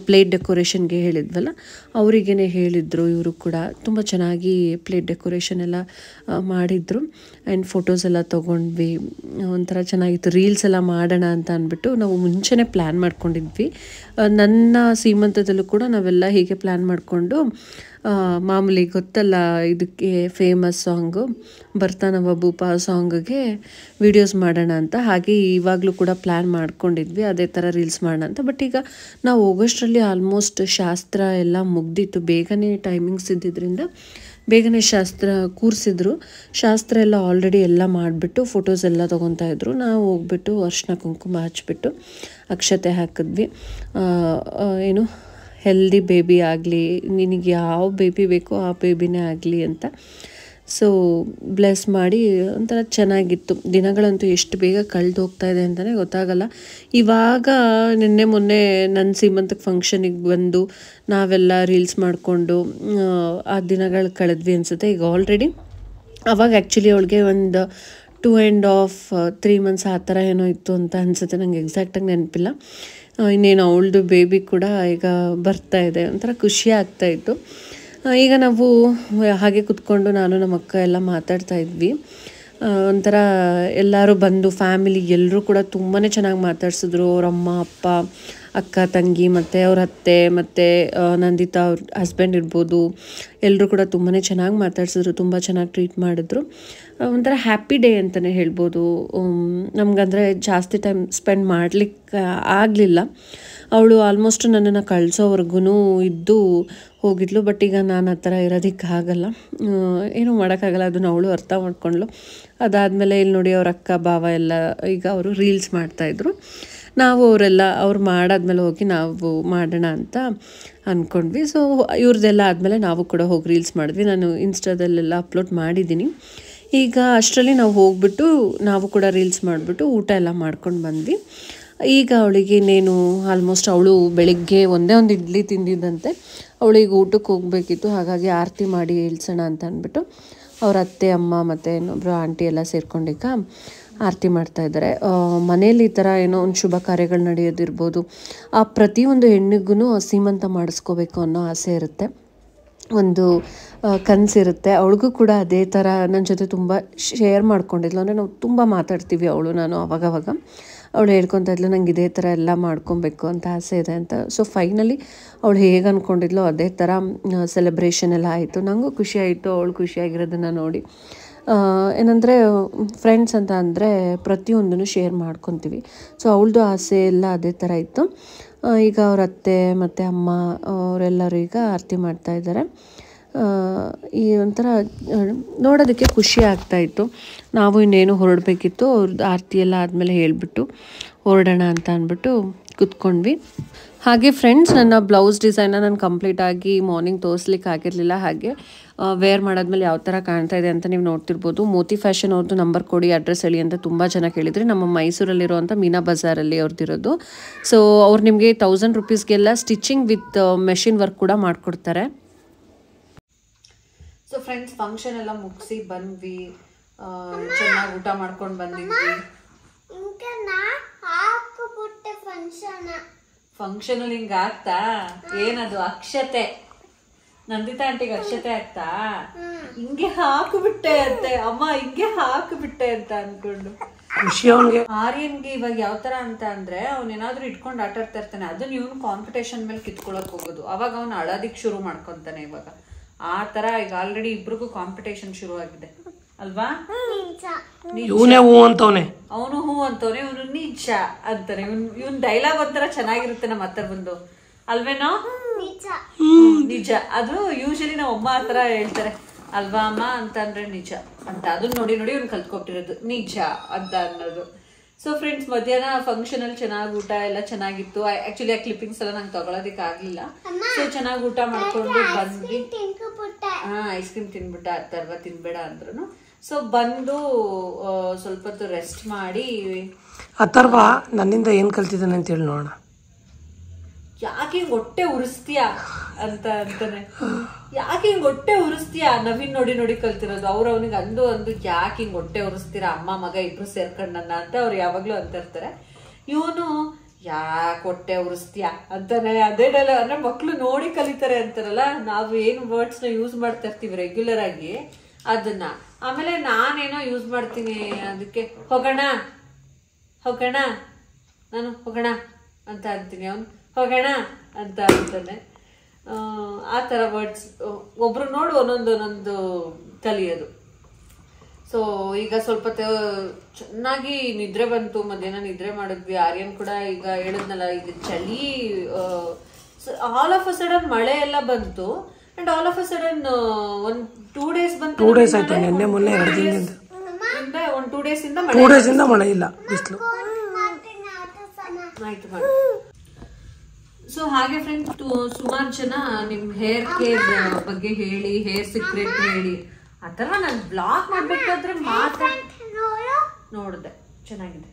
ಪ್ಲೇಟ್ ಡೆಕೋರೇಷನ್ಗೆ ಹೇಳಿದ್ವಲ್ಲ, ಅವರಿಗೇ ಹೇಳಿದರು ಇವರು ಕೂಡ. ತುಂಬ ಚೆನ್ನಾಗಿ ಪ್ಲೇಟ್ ಡೆಕೋರೇಷನ್ ಎಲ್ಲ ಮಾಡಿದರು. ಆ್ಯಂಡ್ ಫೋಟೋಸ್ ಎಲ್ಲ ತೊಗೊಂಡ್ವಿ. ಒಂಥರ ಚೆನ್ನಾಗಿತ್ತು. ರೀಲ್ಸ್ ಎಲ್ಲ ಮಾಡೋಣ ಅಂತ ಅಂದ್ಬಿಟ್ಟು ನಾವು ಮುಂಚೆನೇ ಪ್ಲ್ಯಾನ್ ಮಾಡ್ಕೊಂಡಿದ್ವಿ. ನನ್ನ ಸೀಮಂತದಲ್ಲೂ ಕೂಡ ನಾವೆಲ್ಲ ಹೀಗೆ ಪ್ಲ್ಯಾನ್ ಮಾಡಿಕೊಂಡು, ಮಾಮೂಲಿ ಗೊತ್ತಲ್ಲ ಇದಕ್ಕೆ ಫೇಮಸ್ ಸಾಂಗು ಬರ್ತಾನವ ಭೂಪ ಸಾಂಗ್ಗೆ ವೀಡಿಯೋಸ್ ಮಾಡೋಣ ಅಂತ. ಹಾಗೆ ಇವಾಗಲೂ ಕೂಡ ಪ್ಲ್ಯಾನ್ ಮಾಡ್ಕೊಂಡಿದ್ವಿ ಅದೇ ಥರ ರೀಲ್ಸ್ ಮಾಡೋಣ ಅಂತ. ಬಟ್ ಈಗ ನಾವು ಹೋಗೋಷ್ಟರಲ್ಲಿ ಆಲ್ಮೋಸ್ಟ್ ಶಾಸ್ತ್ರ ಎಲ್ಲ ಮುಗ್ದಿತ್ತು. ಬೇಗನೆ ಟೈಮಿಂಗ್ಸ್ ಇದ್ದಿದ್ದರಿಂದ ಬೇಗನೆ ಶಾಸ್ತ್ರ ಕೂರಿಸಿದ್ರು. ಶಾಸ್ತ್ರ ಎಲ್ಲ ಆಲ್ರೆಡಿ ಎಲ್ಲ ಮಾಡಿಬಿಟ್ಟು ಫೋಟೋಸ್ ಎಲ್ಲ ತೊಗೊತಾ ಇದ್ರು. ನಾವು ಹೋಗ್ಬಿಟ್ಟು ಅರ್ಶಿನ ಕುಂಕುಮ ಹಚ್ಬಿಟ್ಟು ಅಕ್ಷತೆ ಹಾಕಿದ್ವಿ. ಏನು ಹೆಲ್ದಿ ಬೇಬಿ ಆಗಲಿ, ನಿನಗೆ ಯಾವ ಬೇಬಿ ಬೇಕೋ ಆ ಬೇಬಿನೇ ಆಗಲಿ ಅಂತ. ಸೊ ಬ್ಲೆಸ್ ಮಾಡಿ ಒಂಥರ ಚೆನ್ನಾಗಿತ್ತು. ದಿನಗಳಂತೂ ಎಷ್ಟು ಬೇಗ ಕಳೆದು ಹೋಗ್ತಾ ಇದೆ ಅಂತಲೇ ಗೊತ್ತಾಗಲ್ಲ. ಇವಾಗ ನಿನ್ನೆ ಮೊನ್ನೆ ನನ್ನ ಸೀಮಂತಕ್ಕೆ ಫಂಕ್ಷನಿಗೆ ಬಂದು ನಾವೆಲ್ಲ ರೀಲ್ಸ್ ಮಾಡಿಕೊಂಡು ಆ ದಿನಗಳು ಕಳೆದ್ವಿ ಅನಿಸುತ್ತೆ. ಈಗ ಆಲ್ರೆಡಿ ಅವಾಗ ಆ್ಯಕ್ಚುಲಿ ಅವಳಿಗೆ ಒಂದು 2.5-3 months ಆ ಥರ ಏನೋ ಇತ್ತು ಅಂತ ಅನಿಸುತ್ತೆ. ನನಗೆ ಎಕ್ಸಾಕ್ಟಾಗಿ ನೆನಪಿಲ್ಲ. ಇನ್ನೇನು ಅವಳದು ಬೇಬಿ ಕೂಡ ಈಗ ಬರ್ತಾ ಇದೆ. ಒಂಥರ ಖುಷಿ ಆಗ್ತಾಯಿತ್ತು. ಈಗ ನಾವು ಹಾಗೆ ಕುತ್ಕೊಂಡು ನಾನು ನಮ್ಮ ಅಕ್ಕ ಎಲ್ಲ ಮಾತಾಡ್ತಾ ಇದ್ವಿ. ಒಂಥರ ಎಲ್ಲರೂ ಬಂದು ಫ್ಯಾಮಿಲಿ ಎಲ್ಲರೂ ಕೂಡ ತುಂಬಾ ಚೆನ್ನಾಗಿ ಮಾತಾಡ್ಸಿದ್ರು. ಅವ್ರ ಅಮ್ಮ ಅಪ್ಪ ಅಕ್ಕ ತಂಗಿ ಮತ್ತು ಅವ್ರ ಅತ್ತೆ ಮತ್ತು ನಂದಿತಾ ಅವ್ರ ಹಸ್ಬೆಂಡ್ ಇರ್ಬೋದು, ಎಲ್ಲರೂ ಕೂಡ ತುಂಬಾ ಚೆನ್ನಾಗಿ ಮಾತಾಡ್ಸಿದ್ರು. ತುಂಬ ಚೆನ್ನಾಗಿ ಟ್ರೀಟ್ ಮಾಡಿದ್ರು. ಒಂಥರ ಹ್ಯಾಪಿ ಡೇ ಅಂತಲೇ ಹೇಳ್ಬೋದು. ನಮಗಂದರೆ ಜಾಸ್ತಿ ಟೈಮ್ ಸ್ಪೆಂಡ್ ಮಾಡಲಿಕ್ಕೆ ಆಗಲಿಲ್ಲ. ಅವಳು ಆಲ್ಮೋಸ್ಟ್ ನನ್ನನ್ನು ಕಳಿಸೋವರೆಗೂ ಇದ್ದು ಹೋಗಿದ್ಲು. ಬಟ್ ಈಗ ನಾನು ಆ ಥರ ಇರೋದಕ್ಕಾಗಲ್ಲ, ಏನೂ ಮಾಡೋಕ್ಕಾಗಲ್ಲ. ಅದನ್ನು ಅವಳು ಅರ್ಥ ಮಾಡ್ಕೊಂಡ್ಳು. ಅದಾದಮೇಲೆ ಇಲ್ಲಿ ನೋಡಿ ಅವ್ರ ಅಕ್ಕ ಭಾವ ಎಲ್ಲ ಈಗ ಅವರು ರೀಲ್ಸ್ ಮಾಡ್ತಾಯಿದ್ರು. ನಾವು ಅವರೆಲ್ಲ ಅವ್ರು ಮಾಡಾದ್ಮೇಲೆ ಹೋಗಿ ನಾವು ಮಾಡೋಣ ಅಂತ ಅಂದ್ಕೊಂಡ್ವಿ. ಸೊ ಇವ್ರದ್ದೆಲ್ಲ ಆದಮೇಲೆ ನಾವು ಕೂಡ ಹೋಗಿ ರೀಲ್ಸ್ ಮಾಡಿದ್ವಿ. ನಾನು ಇನ್ಸ್ಟಾದಲ್ಲೆಲ್ಲ ಅಪ್ಲೋಡ್ ಮಾಡಿದ್ದೀನಿ. ಈಗ ಅಷ್ಟರಲ್ಲಿ ನಾವು ಹೋಗ್ಬಿಟ್ಟು ನಾವು ಕೂಡ ರೀಲ್ಸ್ ಮಾಡಿಬಿಟ್ಟು ಊಟ ಎಲ್ಲ ಮಾಡ್ಕೊಂಡು ಬಂದ್ವಿ. ಈಗ ಅವಳಿಗೆ ಇನ್ನೇನು ಆಲ್ಮೋಸ್ಟ್ ಅವಳು ಬೆಳಿಗ್ಗೆ ಒಂದೇ ಒಂದು ಇಡ್ಲಿ ತಿಂದಿದ್ದಂತೆ. ಅವಳಿಗೆ ಊಟಕ್ಕೆ ಹೋಗಬೇಕಿತ್ತು. ಹಾಗಾಗಿ ಆರತಿ ಮಾಡಿ ಇಳಿಸೋಣ ಅಂತ ಅಂದ್ಬಿಟ್ಟು ಅವ್ರ ಅತ್ತೆ ಅಮ್ಮ ಮತ್ತು ಇನ್ನೊಬ್ಬರು ಆಂಟಿ ಎಲ್ಲ ಸೇರ್ಕೊಂಡೀಗ ಆರತಿ ಮಾಡ್ತಾಯಿದ್ದಾರೆ. ಮನೇಲಿ ಈ ಥರ ಏನೋ ಒಂದು ಶುಭ ಕಾರ್ಯಗಳು ನಡೆಯೋದಿರ್ಬೋದು, ಆ ಪ್ರತಿಯೊಂದು ಹೆಣ್ಣಿಗೂ ಸೀಮಂತ ಮಾಡಿಸ್ಕೋಬೇಕು ಅನ್ನೋ ಆಸೆ ಇರುತ್ತೆ, ಒಂದು ಕನಸಿರುತ್ತೆ. ಅವಳಿಗೂ ಕೂಡ ಅದೇ ಥರ ನನ್ನ ಜೊತೆ ತುಂಬ ಶೇರ್ ಮಾಡ್ಕೊಂಡಿದ್ಲು. ಅಂದರೆ ನಾವು ತುಂಬ ಮಾತಾಡ್ತೀವಿ ಅವಳು ನಾನು ಅವಾಗವಾಗ. ಅವಳು ಹೇಳ್ಕೊತಾ ಇದ್ಲು ನಂಗೆ ಇದೇ ಥರ ಎಲ್ಲ ಮಾಡ್ಕೊಬೇಕು ಅಂತ ಆಸೆ ಇದೆ ಅಂತ. ಸೊ ಫೈನಲಿ ಅವಳು ಹೇಗೆ ಅಂದ್ಕೊಂಡಿದ್ಲು ಅದೇ ಥರ ಸೆಲೆಬ್ರೇಷನ್ ಎಲ್ಲ ಆಯಿತು. ನನಗೂ ಖುಷಿ ಆಯಿತು ಅವಳು ಖುಷಿಯಾಗಿರೋದನ್ನು ನೋಡಿ. ಏನಂದರೆ ಫ್ರೆಂಡ್ಸ್ ಅಂತ ಅಂದರೆ ಪ್ರತಿಯೊಂದನ್ನು ಶೇರ್ ಮಾಡ್ಕೊತೀವಿ. ಸೊ ಅವಳದು ಆಸೆ ಎಲ್ಲ ಅದೇ ಥರ ಇತ್ತು. ಈಗ ಅವ್ರ ಅತ್ತೆ ಮತ್ತು ಅಮ್ಮ ಅವರೆಲ್ಲರೂ ಈಗ ಆರತಿ ಮಾಡ್ತಾಯಿದ್ದಾರೆ. ಈ ಒಂಥರ ನೋಡೋದಕ್ಕೆ ಖುಷಿ ಆಗ್ತಾಯಿತ್ತು. ನಾವು ಇನ್ನೇನು ಹೊರಡಬೇಕಿತ್ತು. ಅವ್ರದ್ದು ಆರತಿ ಎಲ್ಲ ಆದಮೇಲೆ ಹೇಳಿಬಿಟ್ಟು ಹೊರಡೋಣ ಅಂತ ಅಂದ್ಬಿಟ್ಟು ಕೂತ್ಕೊಂಡ್ವಿ. ಹಾಗೆ ಫ್ರೆಂಡ್ಸ್, ನನ್ನ ಬ್ಲೌಸ್ ಡಿಸೈನ್ನ ನಾನು ಕಂಪ್ಲೀಟಾಗಿ ಮಾರ್ನಿಂಗ್ ತೋರಿಸ್ಲಿಕ್ಕೆ ಆಗಿರಲಿಲ್ಲ. ಹಾಗೆ ವೇರ್ ಮಾಡಾದ್ಮೇಲೆ ಯಾವ ಥರ ಕಾಣ್ತಾ ಇದೆ ಅಂತ ನೀವು ನೋಡ್ತಿರ್ಬೋದು. ಮೋತಿ ಫ್ಯಾಷನ್ ಅವ್ರದ್ದು ನಂಬರ್ ಕೊಡಿ, ಅಡ್ರೆಸ್ ಹೇಳಿ ಅಂತ ತುಂಬ ಜನ ಕೇಳಿದ್ರಿ. ನಮ್ಮ ಮೈಸೂರಲ್ಲಿರುವಂಥ ಮೀನಾ ಬಜಾರಲ್ಲಿ ಅವ್ರದ್ದಿರೋದು. ಸೊ ಅವ್ರು ನಿಮಗೆ 1000 rupeesಗೆಲ್ಲ ಸ್ಟಿಚಿಂಗ್ ವಿತ್ ಮೆಷಿನ್ ವರ್ಕ್ ಕೂಡ ಮಾಡಿಕೊಡ್ತಾರೆ. ಸೊ ಫ್ರೆಂಡ್ಸ್, ಫಂಕ್ಷನ್ ಎಲ್ಲ ಮುಗಿಸಿ ಬಂದ್ವಿ. ಚೆನ್ನಾಗಿ ಊಟ ಮಾಡ್ಕೊಂಡು ಬಂದಿದ್ವಿ. ಫಂಕ್ಷನ್ ಅಲ್ಲಿ ಹಿಂಗ ಆಗ್ತಾ ಏನದು ಅಕ್ಷತೆ, ನಂದಿತಾ ಆಂಟಿಗೆ ಅಕ್ಷತೆ ಆಗ್ತಾ ಹಿಂಗೆ ಹಾಕ್ಬಿಟ್ಟೆ ಅಂತೆ ಅಮ್ಮ, ಹಿಂಗೆ ಹಾಕ್ಬಿಟ್ಟೆ ಅಂತ ಅನ್ಕೊಂಡು. ಆರ್ಯನ್ಗೆ ಇವಾಗ ಯಾವ ತರ ಅಂತ ಅಂದ್ರೆ ಅವ್ನೇನಾದ್ರೂ ಇಟ್ಕೊಂಡು ಆಟ ಆಡ್ತಾ ಇರ್ತಾನೆ, ಅದನ್ನ ಇವನು ಕಾಂಪಿಟೇಷನ್ ಮೇಲೆ ಕಿತ್ಕೊಳಕ್ ಹೋಗೋದು. ಅವಾಗ ಅವ್ನು ಅಳೋದಿಕ್ ಶುರು ಮಾಡ್ಕೊಂತಾನೆ. ಇವಾಗ ಆ ತರ ಈಗ ಆಲ್ರೆಡಿ ಇಬ್ರಿಗೂ ಕಾಂಪಿಟೇಷನ್ ಶುರು ಆಗಿದೆ ಅಲ್ವಾ? ಅವನು ಹೂ ಅಂತವನೆ, ಇವನು ನಿಜ ಅಂತಾನೆ. ಇವನ್ ಡೈಲಾಗ್ ಒಂಥರ ಚೆನ್ನಾಗಿರುತ್ತೆ ನಮ್ಮ ಹತ್ರ ಬಂದು, ಅಲ್ವೇನೋ? ನಿಜ. ಅದು ಯೂಶಲಿ ನಮ್ಮ ಅಮ್ಮ ಆತರ ಹೇಳ್ತಾರೆ ಅಲ್ವಾ ಅಮ್ಮ ಅಂತ ಅಂದ್ರೆ ನಿಜ ಅಂತ. ಅದನ್ನ ನೋಡಿ ನೋಡಿ ಇವ್ನು ಕಲ್ತ್ಕೊಟ್ಟಿರೋದು ನಿಜ ಅಂತ ಅನ್ನೋದು. ಸೊ ಫ್ರೆಂಡ್ಸ್, ಮಧ್ಯಾಹ್ನ ಫಂಕ್ಷನ್ ಅಲ್ಲಿ ಚೆನ್ನಾಗಿ ಊಟ ಎಲ್ಲ ಚೆನ್ನಾಗಿತ್ತು. ಆಕ್ಚುಲಿ ಆ ಕ್ಲಿಪ್ಪಿಂಗ್ಸ್ ಎಲ್ಲ ನಂಗೆ ತಗೊಳೋದಿಕ್ ಆಗ್ಲಿಲ್ಲ. ಸೊ ಚೆನ್ನಾಗಿ ಊಟ ಮಾಡ್ಕೊಂಡು ಬಂದ್ವಿ. ಐಸ್ ಕ್ರೀಮ್ ತಿನ್ಬಿಟ್ಟ, ಅಥರ್ವ ತಿನ್ಬೇಡ ಅಂದ್ರು. ಸೊ ಬಂದು ಸ್ವಲ್ಪ ಹೊತ್ತು ರೆಸ್ಟ್ ಮಾಡಿ. ಅಥರ್ವ ನನ್ನಿಂದ ಏನ್ ಕಲ್ತಿದ್ದಾನೆ ಅಂತ ಹೇಳಿ ನೋಡೋಣ. ಯಾಕೆ ಹೊಟ್ಟೆ ಉರಿಸ್ತೀಯಾ ಅಂತ ಅಂತಾನೆ. ಯಾಕೆ ಹಿಂಗ್ ಹೊಟ್ಟೆ ಉರಿಸ್ತೀಯಾ? ನವೀನ್ ನೋಡಿ ನೋಡಿ ಕಲ್ತಿರೋದು. ಅವ್ರು ಅವನಿಗೆ ಅಂದು ಯಾಕೆ ಹಿಂಗ್ ಹೊಟ್ಟೆ ಉರಿಸ್ತೀರಾ ಅಮ್ಮ ಮಗ ಇಬ್ರು ಸೇರ್ಕೊಂಡನ್ನ ಅಂತ ಅವ್ರು ಯಾವಾಗ್ಲೂ ಅಂತಿರ್ತಾರೆ. ಇವನು ಯಾಕೆ ಹೊಟ್ಟೆ ಉರಿಸ್ತೀಯಾ ಅಂತಾನೆ ಅದೇ ಡೈಲಾಗ್. ಅಂದ್ರೆ ಮಕ್ಳು ನೋಡಿ ಕಲಿತಾರೆ ಅಂತಾರಲ್ಲ, ನಾವು ಏನು ವರ್ಡ್ಸ್ ನ ಯೂಸ್ ಮಾಡ್ತಾ ಇರ್ತೀವಿ ರೆಗ್ಯುಲರ್ ಆಗಿ ಅದನ್ನ. ಆಮೇಲೆ ನಾನೇನೋ ಯೂಸ್ ಮಾಡ್ತೀನಿ, ಅದಕ್ಕೆ ಹೋಗೋಣ ಹೋಗೋಣ, ನಾನು ಹೋಗೋಣ ಅಂತ ಅಂತೀನಿ, ಅವನು ಹೋಗೋಣ ಅಂತ ಅಂತಾನೆ. ಆ ಥರ ವರ್ಡ್ಸ್ ಒಬ್ರು ನೋಡು ಒಂದೊಂದು ಕಲಿಯೋದು. ಸೊ ಈಗ ಸ್ವಲ್ಪ ಚೆನ್ನಾಗಿ ನಿದ್ರೆ ಬಂತು, ಮಧ್ಯಾಹ್ನ ನಿದ್ರೆ ಮಾಡಿದ್ವಿ. ಆರ್ಯನ್ ಕೂಡ ಈಗ ಹೇಳಿದ್ನಲ್ಲ, ಈಗ ಚಳಿ, ಆಲ್ ಆಫ್ ಅ ಸಡನ್ ಮಳೆ ಎಲ್ಲ ಬಂತು. And all of a sudden ಒಂದ್ 2 days ಬಂತು. 2 days ಆಯ್ತು, ನಿನ್ನೆ ಮೊನ್ನೆ 2 ದಿನದಿಂದ. ಒಂದು 2 days ಇಂದ ಮಳೆ ಇಲ್ಲ, ಬಿಸಿಲು ಆಯ್ತು ಮಾಡಿ. ಸೊ ಹಾಗೆ ಫ್ರೆಂಡ್ಸ್, ಸುಮಾರು ಜನ ನಿಮ್ ಹೇರ್ ಕೇರ್ ಬಗ್ಗೆ ಹೇಳಿ, ಹೇರ್ ಸೀಕ್ರೆಟ್ ಹೇಳಿ, ಆ ಥರ ನಾನು ಬ್ಲಾಗ್ ಮಾಡ್ಬೇಕಾದ್ರೆ ನೋಡಿದೆ, ಚೆನ್ನಾಗಿದೆ.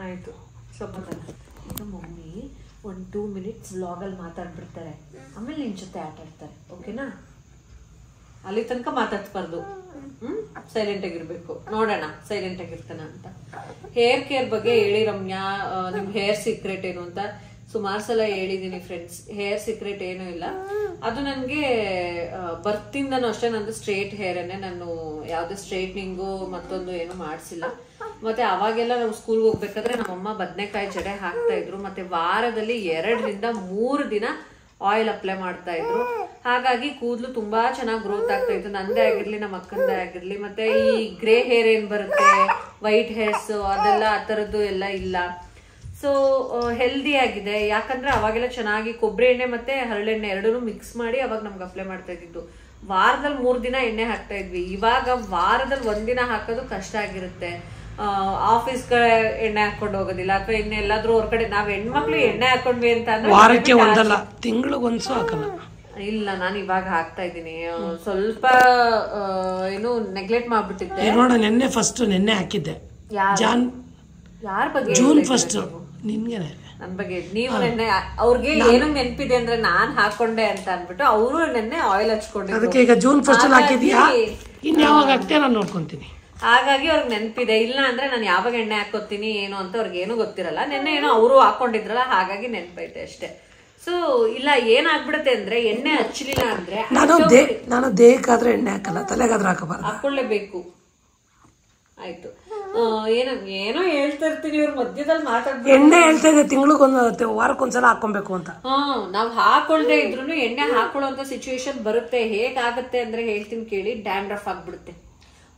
ಆಯ್ತು, ಸ್ವಲ್ಪ ಈಗ ಮಮ್ಮಿ 1-2 minutes ವ್ಲಾಗಲ್ಲಿ ಮಾತಾಡ್ಬಿಡ್ತಾರೆ, ಆಮೇಲೆ ನಿನ್ ಜೊತೆ ಆಟ ಆಡ್ತಾರೆ. ಓಕೆನಾ? ಅಲ್ಲಿ ತನಕ ಮಾತಾಡ್ಸ್ಬಾರ್ದು, ಸೈಲೆಂಟ್ ಆಗಿರ್ಬೇಕು. ನೋಡೋಣ ಸೈಲೆಂಟ್ ಆಗಿರ್ತಾನ ಅಂತ. ಹೇರ್ ಕೇರ್ ಬಗ್ಗೆ ಹೇಳಿ ರಮ್ಯಾ, ನಿಮ್ ಹೇರ್ ಸೀಕ್ರೆಟ್ ಏನು ಅಂತ ಸುಮಾರು ಸಲ ಹೇಳಿದೀನಿ ಫ್ರೆಂಡ್ಸ್. ಹೇರ್ ಸೀಕ್ರೆಟ್ ಏನು ಇಲ್ಲ, ಅದು ನನ್ಗೆ ಬರ್ತಿಂದನೂ ಅಷ್ಟೇ. ನಂದು ಸ್ಟ್ರೇಟ್ ಹೇರೇನೆ, ನಾನು ಯಾವ್ದೇ ಸ್ಟ್ರೇಟ್ನಿಂಗು ಮತ್ತೊಂದು ಏನು ಮಾಡಿಸಿಲ್ಲ. ಮತ್ತೆ ಅವಾಗೆಲ್ಲ ನಾವು ಸ್ಕೂಲ್ಗೆ ಹೋಗ್ಬೇಕಾದ್ರೆ ನಮ್ಮಮ್ಮ ಬದನೆಕಾಯಿ ಜಡೆ ಹಾಕ್ತಾ ಇದ್ರು, ಮತ್ತೆ ವಾರದಲ್ಲಿ 2-3 ದಿನ ಆಯಿಲ್ ಅಪ್ಲೈ ಮಾಡ್ತಾ ಇದ್ರು. ಹಾಗಾಗಿ ಕೂದಲು ತುಂಬಾ ಚೆನ್ನಾಗಿ ಗ್ರೋತ್ ಆಗ್ತಾ ಇತ್ತು, ನಂದೇ ಆಗಿರ್ಲಿ ನಮ್ಮ ಅಕ್ಕಂದೇ ಆಗಿರ್ಲಿ. ಮತ್ತೆ ಈ ಗ್ರೇ ಹೇರ್ ಏನ್ ಬರುತ್ತೆ, ವೈಟ್ ಹೇರ್ಸ್, ಅದೆಲ್ಲ ಆ ತರದ್ದು ಎಲ್ಲ ಇಲ್ಲ. ಸೊ ಹೆಲ್ದಿ ಆಗಿದೆ. ಯಾಕಂದ್ರೆ ಅವಾಗೆಲ್ಲ ಚೆನ್ನಾಗಿ ಕೊಬ್ಬರಿ ಎಣ್ಣೆ ಮತ್ತೆ ಹರಳೆಣ್ಣೆ ಎರಡೂ ಮಿಕ್ಸ್ ಮಾಡಿ ಅವಾಗ ನಮ್ಗೆ ಅಪ್ಲೈ ಮಾಡ್ತಾ ಇದ್ದಿದ್ದು. ವಾರದಲ್ಲಿ 3 ದಿನ ಎಣ್ಣೆ ಹಾಕ್ತಾ ಇದ್ವಿ. ಇವಾಗ ವಾರದಲ್ಲಿ 1 ದಿನ ಹಾಕೋದು ಕಷ್ಟ ಆಗಿರುತ್ತೆ. ಆಫೀಸ್ಗೆ ಎಣ್ಣೆ ಹಾಕೊಂಡು ಹೋಗೋದಿಲ್ಲ, ಅಥವಾ ಇನ್ನು ಎಲ್ಲಾದ್ರೂ ಹೊರಗಡೆ ನಾವ್ ಹೆಣ್ಮಕ್ಳು ಎಣ್ಣೆ ಹಾಕೊಂಡ್ವಿ ಅಂತ ಅಂದ್ರೆ ವಾರಕ್ಕೆ ಒಂದಲ್ಲ, ತಿಂಗಳಿಗೊಂದ್ಸು ಹಾಕಲ್ಲ. ಇಲ್ಲ, ನಾನು ಇವಾಗ ಹಾಕ್ತಾ ಇದ್ದೀನಿ. ಸ್ವಲ್ಪ ಏನು ನೆಗ್ಲೆಕ್ಟ್ ಮಾಡ್ಬಿಟ್ಟಿದ್ದೆ. ನೋಡ, ನೆನ್ನೆ ಹಾಕಿದ್ದೆ. ಯಾರ ಬಗ್ಗೆ? ಜೂನ್ 1 ನಿನ್ಗೆನೆ. ನನ್ ಬಗ್ಗೆ ನೀವು ನೆನ್ನೆ ಅವ್ರಿಗೆ ಏನು ನೆನಪಿದೆ ಅಂದ್ರೆ ನಾನ್ ಹಾಕೊಂಡೆ ಅಂತ ಅನ್ಬಿಟ್ಟು ಅವರು ನೆನ್ನೆ ಆಯಿಲ್ ಹಚ್ಕೊಂಡಿದ್ರು. ಅದಕ್ಕೆ ಈಗ ಜೂನ್ 1 ಹಾಕಿದ್ಯಾ, ಇನ್ ಯಾವಾಗ ಹಾಕ್ತೀಯ ನಾನು ನೋಡ್ಕೊಂತೀನಿ. ಹಾಗಾಗಿ ಅವ್ರಿಗೆ ನೆನಪಿದೆ. ಇಲ್ಲ ಅಂದ್ರೆ ನಾನು ಯಾವಾಗ ಎಣ್ಣೆ ಹಾಕೋತೀನಿ ಏನು ಅಂತ ಅವ್ರಿಗೆ ಏನು ಗೊತ್ತಿರಲ್ಲ. ನೆನ್ನೆ ಏನೋ ಅವರು ಹಾಕೊಂಡಿದ್ರಲ್ಲ, ಹಾಗಾಗಿ ನೆನಪೈತೆ ಅಷ್ಟೇ. ಸೊ ಇಲ್ಲ, ಏನಾಗ್ಬಿಡುತ್ತೆ ಅಂದ್ರೆ ಎಣ್ಣೆ ಹಚ್ಚಲಿಲ್ಲ ಅಂದ್ರೆ ನಾನು ದೇಹಕ್ಕಾದ್ರೆ ಎಣ್ಣೆ ಹಾಕಲ್ಲ, ತಲೆಗಾದ್ರೆ ಹಾಕಬಾರ್ದು, ಹಾಕೊಳ್ಳೇಬೇಕು. ಆಯ್ತು, ಏನೋ ಹೇಳ್ತಾ ಇರ್ತೀನಿ, ಇವ್ರ ಮಧ್ಯದಲ್ಲಿ ಮಾತಾಡ್ಬೇಕು. ಎಣ್ಣೆ ಹೇಳ್ತಾ ಇದೆ ತಿಂಗಳಿಗೊಂದು, ವಾರಕ್ಕೊಂದ್ಸಲ ಹಾಕೊಬೇಕು ಅಂತ. ನಾವ್ ಹಾಕೊಳ್ದೆ ಇದ್ರು ಎಣ್ಣೆ ಹಾಕೊಳ್ಳುವಂತ ಸಿಚುವೇಶನ್ ಬರುತ್ತೆ. ಹೇಗಾಗತ್ತೆ ಅಂದ್ರೆ ಹೇಳ್ತೀನಿ ಕೇಳಿ, ಡ್ಯಾಂಡ್ರಫ್ ಆಗ್ಬಿಡುತ್ತೆ,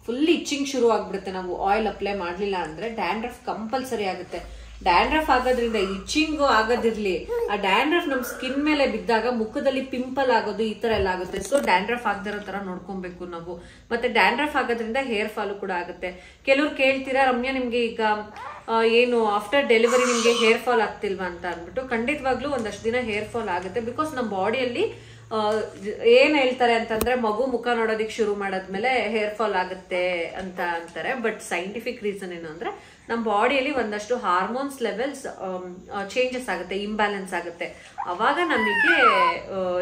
ಫುಲ್ ಇಚ್ಚಿಂಗ್ ಶುರು ಆಗ್ಬಿಡುತ್ತೆ. ನಾವು ಆಯಿಲ್ ಅಪ್ಲೈ ಮಾಡ್ಲಿಲ್ಲ ಅಂದ್ರೆ ಡ್ಯಾಂಡ್ರಫ್ ಕಂಪಲ್ಸರಿ ಆಗುತ್ತೆ. ಡ್ಯಾಂಡ್ರಫ್ ಆಗೋದ್ರಿಂದ ಇಚ್ಚಿಂಗ್ ಆಗೋದಿರ್ಲಿ, ಆ ಡ್ಯಾಂಡ್ರಫ್ ನಮ್ ಸ್ಕಿನ್ ಮೇಲೆ ಬಿದ್ದಾಗ ಮುಖದಲ್ಲಿ ಪಿಂಪಲ್ ಆಗೋದು, ಈ ತರ ಎಲ್ಲ ಆಗುತ್ತೆ. ಸೊ ಡ್ಯಾಂಡ್ರಫ್ ಆಗದಿರೋ ತರ ನೋಡ್ಕೊಬೇಕು ನಾವು. ಮತ್ತೆ ಡ್ಯಾಂಡ್ರಫ್ ಆಗೋದ್ರಿಂದ ಹೇರ್ ಫಾಲು ಕೂಡ ಆಗುತ್ತೆ. ಕೆಲವ್ರು ಕೇಳ್ತೀರಾ, ರಮ್ಯಾ ನಿಮ್ಗೆ ಈಗ ಏನು ಆಫ್ಟರ್ ಡೆಲಿವರಿ ನಿಮ್ಗೆ ಹೇರ್ ಫಾಲ್ ಆಗ್ತಿಲ್ವಾ ಅಂತ ಅಂದ್ಬಿಟ್ಟು. ಖಂಡಿತವಾಗ್ಲೂ ಒಂದಷ್ಟು ದಿನ ಹೇರ್ ಫಾಲ್ ಆಗುತ್ತೆ. ಬಿಕಾಸ್ ನಮ್ಮ ಬಾಡಿಯಲ್ಲಿ ಏನ್ ಹೇಳ್ತಾರೆ ಅಂತಂದ್ರೆ, ಮಗು ಮುಖ ನೋಡೋದಿಕ್ ಶುರು ಮಾಡಾದ್ಮೇಲೆ ಹೇರ್ ಫಾಲ್ ಆಗುತ್ತೆ ಅಂತ ಅಂತಾರೆ. ಬಟ್ ಸೈಂಟಿಫಿಕ್ ರೀಸನ್ ಏನು ಅಂದ್ರೆ, ನಮ್ಮ ಬಾಡಿಯಲ್ಲಿ ಒಂದಷ್ಟು ಹಾರ್ಮೋನ್ಸ್ ಲೆವೆಲ್ಸ್ ಚೇಂಜಸ್ ಆಗುತ್ತೆ, ಇಂಬ್ಯಾಲೆನ್ಸ್ ಆಗುತ್ತೆ. ಅವಾಗ ನಮಗೆ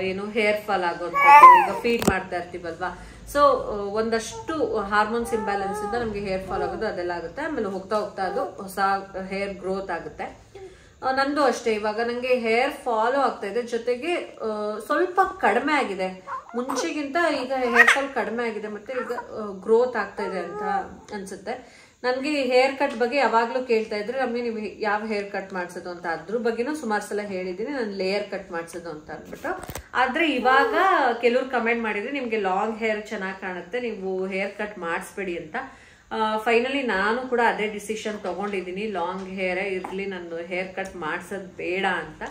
ಏನು ಹೇರ್ ಫಾಲ್ ಆಗೋಂಥದ್ದು. ಈಗ ಫೀಡ್ ಮಾಡ್ತಾ ಇರ್ತೀವಲ್ವಾ, ಸೊ ಒಂದಷ್ಟು ಹಾರ್ಮೋನ್ಸ್ ಇಂಬ್ಯಾಲೆನ್ಸ್ ಇಂದ ನಮ್ಗೆ ಹೇರ್ ಫಾಲ್ ಆಗೋದು ಅದೆಲ್ಲ ಆಗುತ್ತೆ. ಆಮೇಲೆ ಹೋಗ್ತಾ ಹೋಗ್ತಾ ಅದು ಹೊಸ ಹೇರ್ ಗ್ರೋತ್ ಆಗುತ್ತೆ. ನಂದು ಅಷ್ಟೇ, ಇವಾಗ ನಂಗೆ ಹೇರ್ ಫಾಲೋ ಆಗ್ತಾ ಇದೆ, ಜೊತೆಗೆ ಸ್ವಲ್ಪ ಕಡಿಮೆ ಆಗಿದೆ ಮುಂಚೆಗಿಂತ. ಈಗ ಹೇರ್ ಫಾಲ್ ಕಡಿಮೆ ಆಗಿದೆ, ಮತ್ತೆ ಈಗ ಗ್ರೋತ್ ಆಗ್ತಾ ಇದೆ ಅಂತ ಅನ್ಸುತ್ತೆ. ನನ್ಗೆ ಹೇರ್ ಕಟ್ ಬಗ್ಗೆ ಯಾವಾಗ್ಲೂ ಕೇಳ್ತಾ ಇದ್ರೆ, ರಮ್ಯ ನೀವು ಯಾವ ಹೇರ್ ಕಟ್ ಮಾಡ್ಸೋದು ಅಂತ. ಅದ್ರ ಬಗ್ಗೆನೂ ಸುಮಾರು ಸಲ ಹೇಳಿದೀನಿ, ನಾನು ಲೇಯರ್ ಕಟ್ ಮಾಡ್ಸೋದು ಅಂತ ಅಂದ್ಬಿಟ್ಟು. ಆದ್ರೆ ಇವಾಗ ಕೆಲವ್ರು ಕಮೆಂಟ್ ಮಾಡಿದ್ರೆ, ನಿಮ್ಗೆ ಲಾಂಗ್ ಹೇರ್ ಚೆನ್ನಾಗಿ ಕಾಣುತ್ತೆ, ನೀವು ಹೇರ್ ಕಟ್ ಮಾಡಿಸ್ಬೇಡಿ ಅಂತ. ಫೈನಲಿ ನಾನು ಕೂಡ ಅದೇ ಡಿಸಿಷನ್ ತಗೊಂಡಿದ್ದೀನಿ, ಲಾಂಗ್ ಹೇರೇ ಇರ್ಲಿ, ನಾನು ಹೇರ್ ಕಟ್ ಮಾಡ್ಸೋದು ಬೇಡ ಅಂತ.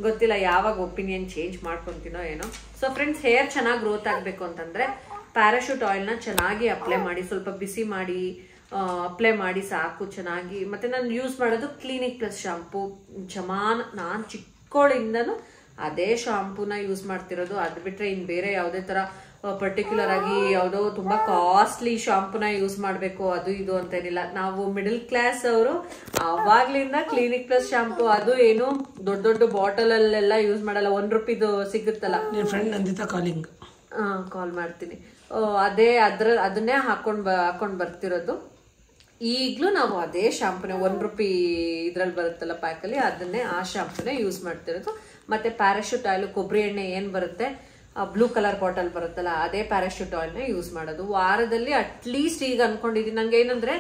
ಗೊತ್ತಿಲ್ಲ ಯಾವಾಗ ಒಪಿನಿಯನ್ ಚೇಂಜ್ ಮಾಡ್ಕೊಂತೀನೋ ಏನೋ. ಸೊ ಫ್ರೆಂಡ್ಸ್, ಹೇರ್ ಚೆನ್ನಾಗಿ ಗ್ರೋತ್ ಆಗ್ಬೇಕು ಅಂತಂದ್ರೆ ಪ್ಯಾರಾಶೂಟ್ ಆಯಿಲ್ನ ಚೆನ್ನಾಗಿ ಅಪ್ಲೈ ಮಾಡಿ, ಸ್ವಲ್ಪ ಬಿಸಿ ಮಾಡಿ ಅಪ್ಲೈ ಮಾಡಿ ಸಾಕು ಚೆನ್ನಾಗಿ. ಮತ್ತೆ ನಾನು ಯೂಸ್ ಮಾಡೋದು ಕ್ಲಿನಿಕ್ ಪ್ಲಸ್ ಶಾಂಪೂ. ನಾನು ಚಿಕ್ಕವಳಿಂದನೂ ಅದೇ ಶಾಂಪೂನ ಯೂಸ್ ಮಾಡ್ತಿರೋದು. ಅದು ಬಿಟ್ರೆ ಇನ್ ಬೇರೆ ಯಾವುದೇ ತರ ಪರ್ಟಿಕ್ಯುಲರ್ ಆಗಿ ಯಾವುದೋ ತುಂಬಾ ಕಾಸ್ಟ್ಲಿ ಶಾಂಪೂನ ಯೂಸ್ ಮಾಡಬೇಕು ಅದು ಇದು ಅಂತ ಏನಿಲ್ಲ. ನಾವು ಮಿಡಲ್ ಕ್ಲಾಸ್ ಅವರು ಅವಾಗ್ಲಿಂದ ಕ್ಲಿನಿಕ್ ಪ್ಲಸ್ ಶಾಂಪೂ ಅದು ಏನು ದೊಡ್ಡ ದೊಡ್ಡ ಬಾಟಲ್ ಅಲ್ಲೆಲ್ಲ ಯೂಸ್ ಮಾಡಲ್ಲ. ₹1 ಸಿಗುತ್ತಲ್ಲ, ಫ್ರೆಂಡ್ ನಂದಿತಾ ಕಾಲಿಂಗ್ ಕಾಲ್ ಮಾಡ್ತೀನಿ, ಅದೇ ಅದನ್ನೇ ಹಾಕೊಂಡ್ ಬರ್ತಿರೋದು. ಈಗ್ಲೂ ನಾವು ಅದೇ ಶಾಂಪೂನೇ ₹1 ಇದ್ರಲ್ಲಿ ಬರುತ್ತಲ್ಲ ಪ್ಯಾಕಲ್ಲಿ, ಅದನ್ನೇ ಆ ಶಾಂಪೂನೇ ಯೂಸ್ ಮಾಡ್ತಿರೋದು. ಮತ್ತೆ ಪ್ಯಾರಾಶೂಟ್ ಆಯಿಲ್, ಕೊಬ್ಬರಿ ಎಣ್ಣೆ ಏನ್ ಬರುತ್ತೆ ಬ್ಲೂ ಕಲರ್ ಬಾಟಲ್ ಬರುತ್ತಲ್ಲ, ಅದೇ ಪ್ಯಾರಾಶೂಟ್ ಆಯಿಲ್ನ ಯೂಸ್ ಮಾಡೋದು. ವಾರದಲ್ಲಿ ಅಟ್ಲೀಸ್ಟ್ ಈಗ ಅನ್ಕೊಂಡಿದೀನಿ, ನಂಗೆ ಏನಂದ್ರೆ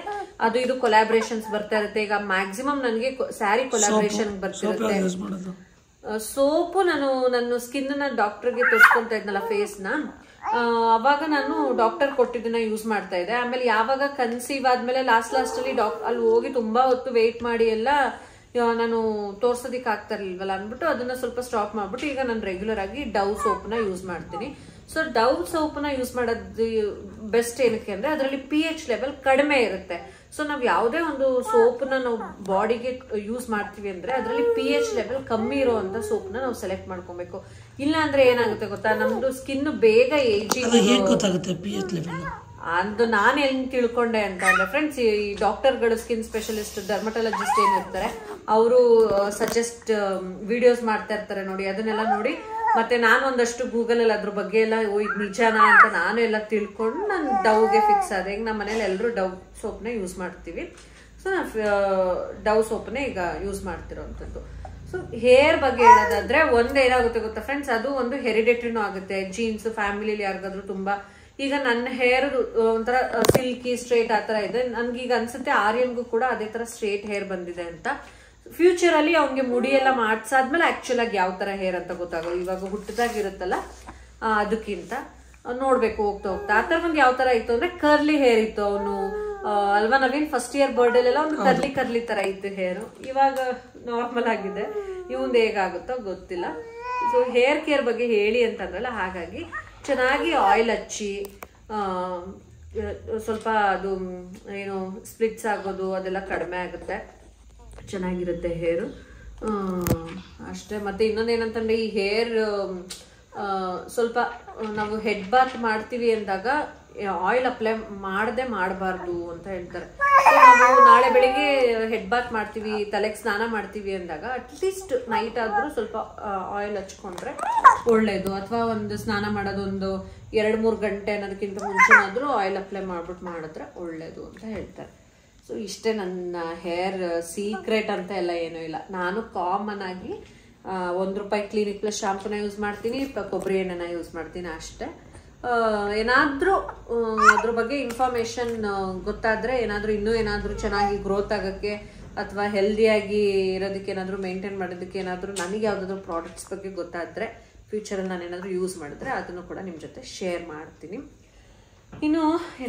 ಅದು ಇದು ಕೊಲಾಬ್ರೇಷನ್ಸ್ ಬರ್ತಾ ಇರುತ್ತೆ. ಈಗ ಮ್ಯಾಕ್ಸಿಮಮ್ ನನಗೆ ಸ್ಯಾರಿ ಕೊಲಾಬ್ರೇಷನ್ ಬರ್ತಿರುತ್ತೆ. ಸೋಪು ನಾನು ನನ್ನ ಸ್ಕಿನ್ ನ ಡಾಕ್ಟರ್ಗೆ ತೋರಿಸ್ಕೊಂತ ಇದ್ನಲ್ಲ ಫೇಸ್ನ, ಅವಾಗ ನಾನು ಡಾಕ್ಟರ್ ಕೊಟ್ಟಿದ್ದನ್ನ ಯೂಸ್ ಮಾಡ್ತಾ ಇದ್ದೆ. ಆಮೇಲೆ ಯಾವಾಗ ಕನ್ಸೀವ್ ಆದ್ಮೇಲೆ ಲಾಸ್ಟ್ ಅಲ್ಲಿ ಅಲ್ಲಿ ಹೋಗಿ ತುಂಬಾ ಹೊತ್ತು ವೇಟ್ ಮಾಡಿ ಎಲ್ಲ ನಾನು ತೋರ್ಸೋದಿಕ್ ಆಗ್ತಾ ಇರ್ಲಿಲ್ವಲ್ಲ ಅಂದ್ಬಿಟ್ಟು ಅದನ್ನ ಸ್ವಲ್ಪ ಸ್ಟಾಪ್ ಮಾಡ್ಬಿಟ್ಟು ಈಗ ನಾನು ರೆಗ್ಯುಲರ್ ಆಗಿ ಡವ್ ಸೋಪ್ನ ಯೂಸ್ ಮಾಡ್ತೀನಿ. ಸೊ ಡವ್ ಸೋಪ್ನ ಯೂಸ್ ಮಾಡೋದು ಬೆಸ್ಟ್ ಏನಕ್ಕೆ ಅಂದ್ರೆ ಅದರಲ್ಲಿ pH ಲೆವೆಲ್ ಕಡಿಮೆ ಇರುತ್ತೆ. ಸೊ ನಾವ್ ಯಾವುದೇ ಒಂದು ಸೋಪ್ನ ನಾವು ಬಾಡಿಗೆ ಯೂಸ್ ಮಾಡ್ತೀವಿ ಅಂದ್ರೆ ಅದರಲ್ಲಿ pH ಲೆವೆಲ್ ಕಮ್ಮಿ ಇರುವಂತ ಸೋಪ್ನ ನಾವು ಸೆಲೆಕ್ಟ್ ಮಾಡ್ಕೊಬೇಕು. ಇಲ್ಲ ಅಂದ್ರೆ ಏನಾಗುತ್ತೆ ಗೊತ್ತಾ, ನಮ್ದು ಸ್ಕಿನ್ ಬೇಗ ಏಜಿಂಗ್ ಅದು ನಾನು ಹೆಂಗ್ ತಿಳ್ಕೊಂಡೆ ಅಂತ ಅಂದ್ರೆ ಫ್ರೆಂಡ್ಸ್, ಈ ಡಾಕ್ಟರ್ಗಳು, ಸ್ಕಿನ್ ಸ್ಪೆಷಲಿಸ್ಟ್, ಡರ್ಮಟಾಲಜಿಸ್ಟ್ ಏನಿರ್ತಾರೆ ಅವರು ಸಜೆಸ್ಟ್ ವಿಡಿಯೋಸ್ ಮಾಡ್ತಾ ಇರ್ತಾರೆ ನೋಡಿ, ಅದನ್ನೆಲ್ಲ ನೋಡಿ ಮತ್ತೆ ನಾನು ಒಂದಷ್ಟು ಗೂಗಲ್ ಅಲ್ಲಿ ಅದ್ರ ಬಗ್ಗೆ ಎಲ್ಲ ಇದು ನಿಜಾನ ಅಂತ ನಾನು ಎಲ್ಲ ತಿಳ್ಕೊಂಡು ನಾನು ಡವ್ಗೆ ಫಿಕ್ಸ್ ಆದೆ. ಈಗ ನಮ್ಮ ಮನೇಲಿ ಎಲ್ಲರೂ ಡವ್ ಸೋಪ್ನ ಯೂಸ್ ಮಾಡ್ತೀವಿ. ಸೊ ಡವ್ ಸೋಪ್ನೇ ಈಗ ಯೂಸ್ ಮಾಡ್ತಿರೋಂಥದ್ದು. ಸೊ ಹೇರ್ ಬಗ್ಗೆ ಹೇಳೋದಾದ್ರೆ ಏನಾಗುತ್ತೆ ಗೊತ್ತಾ ಫ್ರೆಂಡ್ಸ್, ಅದು ಒಂದು ಹೆರಿಡಿಟ್ರಿನೂ ಆಗುತ್ತೆ. ಜೀನ್ಸ್ ಫ್ಯಾಮಿಲಿಲಿ ಯಾರಿಗಾದ್ರೂ ತುಂಬಾ, ಈಗ ನನ್ನ ಹೇರ್ ಒಂಥರ ಸಿಲ್ಕಿ ಸ್ಟ್ರೇಟ್ ಆತರ ಇದೆ, ನನ್ಗೀಗ ಅನ್ಸುತ್ತೆ ಆರ್ಯನ್ಗೂ ಕೂಡ ಅದೇ ತರ ಸ್ಟ್ರೇಟ್ ಹೇರ್ ಬಂದಿದೆ ಅಂತ. ಫ್ಯೂಚರ್ ಅಲ್ಲಿ ಅವ್ನಿಗೆ ಮುಡಿ ಎಲ್ಲ ಮಾಡ್ಸಾದ್ಮೇಲೆ ಆಕ್ಚುಲ್ ಆಗಿ ಯಾವ ತರ ಹೇರ್ ಅಂತ ಗೊತ್ತಾಗೋದು. ಇವಾಗ ಹುಟ್ಟದಾಗಿರುತ್ತಲ್ಲ ಅದಕ್ಕಿಂತ ನೋಡ್ಬೇಕು ಹೋಗ್ತಾ ಹೋಗ್ತಾ. ಅಥರ್ವನ್ಗೆ ಯಾವ ತರ ಇತ್ತು ಅಂದ್ರೆ ಕರ್ಲಿ ಹೇರ್ ಇತ್ತು ಅವನು ಅಲ್ವಾ ನವೀನ್, ಫಸ್ಟ್ ಇಯರ್ ಬರ್ಡೇಲೆಲ್ಲ ಒಂದು ಕರ್ಲಿ ತರ ಇತ್ತು ಹೇರು. ಇವಾಗ ನಾರ್ಮಲ್ ಆಗಿದೆ. ಇವಂದು ಹೇಗಾಗುತ್ತೋ ಗೊತ್ತಿಲ್ಲ. ಸೊ ಹೇರ್ ಕೇರ್ ಬಗ್ಗೆ ಹೇಳಿ ಅಂತಂದ್ರಲ್ಲ, ಹಾಗಾಗಿ ಚೆನ್ನಾಗಿ ಆಯಿಲ್ ಹಚ್ಚಿ ಸ್ವಲ್ಪ ಅದು ಏನು ಸ್ಪ್ಲಿಟ್ಸ್ ಆಗೋದು ಅದೆಲ್ಲ ಕಡಿಮೆ ಆಗುತ್ತೆ, ಚೆನ್ನಾಗಿರುತ್ತೆ ಹೇರು ಅಷ್ಟೇ. ಮತ್ತೆ ಇನ್ನೊಂದೇನಂತಂದ್ರೆ ಈ ಹೇರ್ ಸ್ವಲ್ಪ ನಾವು ಹೆಡ್ ಬಾತ್ ಮಾಡ್ತೀವಿ ಅಂದಾಗ ಆಯಿಲ್ ಅಪ್ಲೈ ಮಾಡಬಾರ್ದು ಅಂತ ಹೇಳ್ತಾರೆ. ನಾವು ನಾಳೆ ಬೆಳಿಗ್ಗೆ ಹೆಡ್ ಬಾತ್ ಮಾಡ್ತೀವಿ, ತಲೆಗೆ ಸ್ನಾನ ಮಾಡ್ತೀವಿ ಅಂದಾಗ ಅಟ್ಲೀಸ್ಟ್ ನೈಟ್ ಆದ್ರೂ ಸ್ವಲ್ಪ ಆಯಿಲ್ ಹಚ್ಕೊಂಡ್ರೆ ಒಳ್ಳೇದು. ಅಥವಾ ಒಂದು ಸ್ನಾನ ಮಾಡೋದು ಒಂದು 2-3 ಗಂಟೆ ಅನ್ನೋದಕ್ಕಿಂತ ಮುಂಚೆನಾದ್ರೂ ಆಯಿಲ್ ಅಪ್ಲೈ ಮಾಡಿದ್ರೆ ಒಳ್ಳೇದು ಅಂತ ಹೇಳ್ತಾರೆ. ಸೊ ಇಷ್ಟೇ ನನ್ನ ಹೇರ್ ಸೀಕ್ರೆಟ್ ಅಂತ ಎಲ್ಲ ಏನೂ ಇಲ್ಲ. ನಾನು ಕಾಮನ್ ಆಗಿ ₹1 ಕ್ಲಿನಿಕ್ ಪ್ಲಸ್ ಶಾಂಪೂನ ಯೂಸ್ ಮಾಡ್ತೀನಿ, ಕೊಬ್ಬರಿ ಎಣ್ಣೆನ ಯೂಸ್ ಮಾಡ್ತೀನಿ ಅಷ್ಟೇ. ಏನಾದ್ರೂ ಅದ್ರ ಬಗ್ಗೆ ಇನ್ಫಾರ್ಮೇಶನ್ ಗೊತ್ತಾದ್ರೆ, ಇನ್ನೂ ಏನಾದ್ರೂ ಚೆನ್ನಾಗಿ ಗ್ರೋತ್ ಆಗಕ್ಕೆ ಅಥವಾ ಹೆಲ್ದಿಯಾಗಿ ಇರೋದಕ್ಕೆ, ಏನಾದ್ರೂ ಮೇಂಟೈನ್ ಮಾಡೋದಕ್ಕೆ ಏನಾದ್ರೂ ನನಗೆ ಯಾವ್ದಾದ್ರು ಪ್ರಾಡಕ್ಟ್ಸ್ ಬಗ್ಗೆ ಗೊತ್ತಾದ್ರೆ ಫ್ಯೂಚರಲ್ಲಿ ನಾನು ಏನಾದ್ರೂ ಯೂಸ್ ಮಾಡಿದ್ರೆ ಅದನ್ನು ಕೂಡ ನಿಮ್ಮ ಜೊತೆ ಶೇರ್ ಮಾಡ್ತೀನಿ. ಇನ್ನು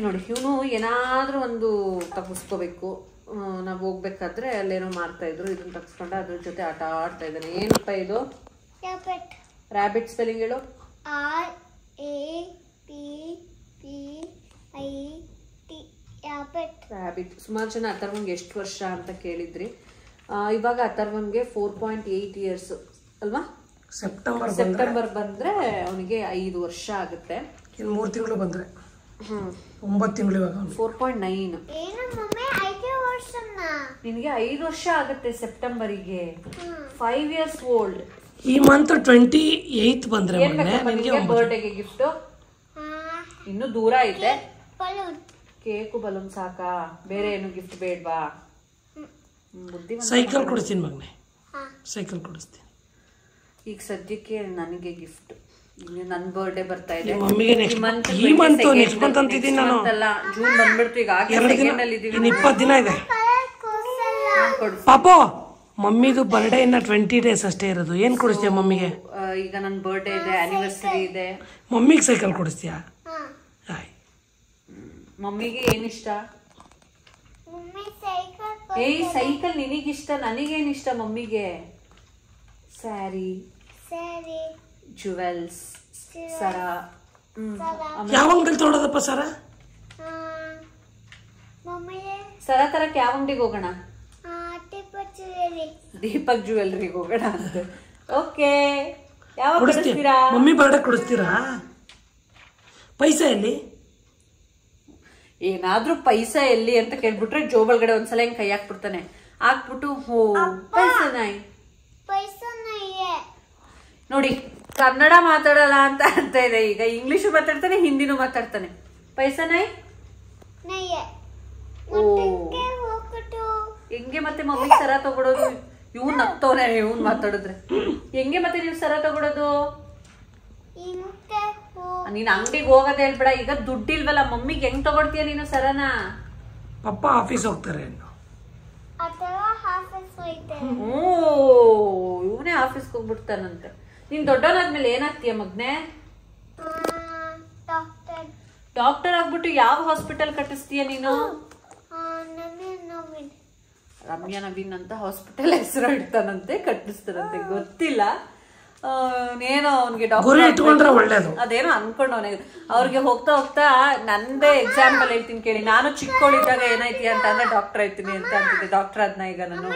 ನೋಡಿ, ಇವನು ಏನಾದ್ರೂ ಒಂದು ತಗಿಸ್ಕೋಬೇಕು, ನಾವು ಹೋಗ್ಬೇಕಾದ್ರೆ ಅಲ್ಲೇನೋ ಮಾಡ್ತಾ ಇದ್ರು, ಇದನ್ನ ತಗ್ಸ್ಕೊಂಡ ಅದ್ರ ಜೊತೆ ಆಟ ಆಡ್ತಾ ಇದ್ದಾನೆ. ಏನಪ್ಪ ಇದು? ರ್ಯಾಬಿಟ್ ಸ್ಪೆಲ್ಲಿಂಗ್ ಹೇಳು. ರ್ಯಾಬಿಟ್. ಸುಮಾರು ಜನ ಅಥರ್ವನ್ಗೆ ಎಷ್ಟು ವರ್ಷ ಅಂತ ಕೇಳಿದ್ರಿ. ಇವಾಗ ಅಥರ್ವನ್ಗೆ 4.8 ಇಯರ್ಸ್ ಅಲ್ವಾ? ಸೆಪ್ಟೆಂಬರ್ ಬಂದ್ರೆ ಅವನಿಗೆ 5 ವರ್ಷ ಆಗುತ್ತೆ. 3 ತಿಂಗಳು ಬಂದ್ರೆ 9 ತಿಂಗಳು. ಇವಾಗ 4.9. ನಿನಗೆ 5 ವರ್ಷ ಆಗುತ್ತೆ ಸೆಪ್ಟೆಂಬರಿಗೆ. 5 ಇಯರ್ಸ್ ಓಲ್ಡ್. ಈ ಮಂತ್ 28 ಬಂದ್ರೆ ಬರ್ಡೇಗೆ ಗಿಫ್ಟ್ ಇನ್ನು ದೂರ ಐತೆ. ಕೇಕು ಬಲೂನ್ ಸಾಕಾ? ಬೇರೆ ಏನು ಗಿಫ್ಟ್ ಬೇಡ್ವಾ? ಸೈಕಲ್ ಕೊಡಿಸ್ತೀನಿ ಮಗನೇ, ಸೈಕಲ್ ಕೊಡಿಸ್ತೀನಿ. ಈಗ ಸದ್ಯಕ್ಕೆ ನನಗೆ ಗಿಫ್ಟ್, ನನ್ನ ಬರ್ಡೇ ಬರ್ತಾ ಇದೆ. ಜೂನ್ ಬಂದ್ಬಿಡ್ತು. ಈಗ 20 ದಿನ ಇದೆ ಪಾಪು. ಮಮ್ಮಿದು ಬರ್ಡೇ ಇನ್ನ 20 ಡೇಸ್ ಅಷ್ಟೇ ಇರೋದು. ಏನ್ ಕೊಡಿಸ್ತೀಯ ಮಮ್ಮಿಗೆ? ಈಗ ನನ್ನ ಬರ್ಡೇ ಇದೆ, ಆನಿವರ್ಸರಿ ಇದೆ. ಮಮ್ಮಿಗೆ ಸೈಕಲ್ ಕೊಡಿಸ್ತೀಯ? ಮಮ್ಮಿಗೆ ಏನಿಷ್ಟ? ಸೈಕಲ್ ನಿನಗಿಷ್ಟ, ನನಗೇನಿಷ್ಟ? ಮಮ್ಮಿಗೆ ಸ್ಯಾರಿ, ಜುವೆಲ್ಸ್, ಸರ. ಯಾವ ಅಂಗಡಿ ತೊಗೊಳೋದಪ್ಪ ಸರ? ಸರ ತರಕ್ಕೆ ಯಾವ ಅಂಗಡಿಗೆ ಹೋಗೋಣ? ದೀಪಕ್ ಜ್ಯುವೆಲ್ರಿಗೆ ಹೋಗೋಣ ಅಂತ. ಓಕೆ, ಯಾವಾಗ ಕೊಡಿಸ್ತೀರಾ? Mummy birthday ಕೊಡಿಸ್ತೀರಾ? ಪೈಸಾ ಎಲ್ಲಿ? ಏನಾದ್ರೂ ಪೈಸಾ ಎಲ್ಲಿ ಅಂತ ಕೇಳ್ಬಿಟ್ರೆ ಜೋಬಲ್ಗಡೆ ಒಂದ್ಸಲ ಹಿಂಗ್ ಕೈ ಹಾಕ್ಬಿಡ್ತಾನೆ. ಹಾಕ್ಬಿಟ್ಟು ಪೈಸಾ ನೋಡಿ, ಕನ್ನಡ ಮಾತಾಡಲ್ಲ ಅಂತ ಅರ್ಥ ಇದೆ. ಈಗ ಇಂಗ್ಲಿಷು ಮಾತಾಡ್ತಾನೆ, ಹಿಂದಿನೂ ಮಾತಾಡ್ತಾನೆ. ಪೈಸಾ ನೈ ಹೆಂಗೆ ಮತ್ತೆ ಮಮ್ಮಿ ಸರ ತಗೊಳೋದು? ಇವ್ನ್ ನಗ್ತವನೆ ಇವ್ನ್ ಮಾತಾಡಿದ್ರೆ. ಹೆಂಗೆ ಮತ್ತೆ ನೀವ್ ಸರ ತಗೊಳೋದು? ನೀನ್ ಅಂಗಡಿಗೆ ಹೋಗೋದ್ ಹೇಳ್ಬೇಡ. ಈಗ ದುಡ್ಡಿಲ್ವಲ್ಲ ಮಮ್ಮಿಗೆ, ಹೆಂಗ್ ತಗೊಳ್ತೀಯ ನೀನು ಸರನ? ಪಪ್ಪ ಆಫೀಸ್ ಹೋಗ್ತಾರೆ. ಇವನೇ ಆಫೀಸ್ಗೆ ಹೋಗ್ಬಿಡ್ತಾನಂತೆ. ನೀನ್ ದೊಡ್ಡವನಾದ್ಮೇಲೆ ಏನಾಗ್ತೀಯ ಮಗ್ನೆ? ಡಾಕ್ಟರ್ ಆಗ್ಬಿಟ್ಟು ಯಾವ ಹಾಸ್ಪಿಟಲ್ ಕಟ್ಟಿಸ್ತೀಯ ನೀನು? ರಮ್ಯಾ ನವೀನ್ ಅಂತ ಹಾಸ್ಪಿಟಲ್ ಹೆಸರು ಇಡ್ತಾನಂತೆ, ಕಟ್ಟಿಸ್ತಾರಂತೆ. ಗೊತ್ತಿಲ್ಲ, ಏನೋ ಅವ್ನಿಗೆ ಡಾಕ್ಟರ್ ಅದೇನೋ ಅನ್ಕೊಂಡವನೇ. ಅವ್ರಿಗೆ ಹೋಗ್ತಾ ಹೋಗ್ತಾ ನಂದೇ ಎಕ್ಸಾಂಪಲ್ ಹೇಳ್ತೀನಿ ಕೇಳಿ. ನಾನು ಚಿಕ್ಕವಳಿದ್ದಾಗ ಏನಾಯ್ತಿ ಅಂತ ಅಂದ್ರೆ ಡಾಕ್ಟರ್ ಆಯ್ತೀನಿ ಅಂತ ಅಂತಿದ್ದೆ. ಡಾಕ್ಟರ್ ಆದ್ನ ಈಗ ನಾನು.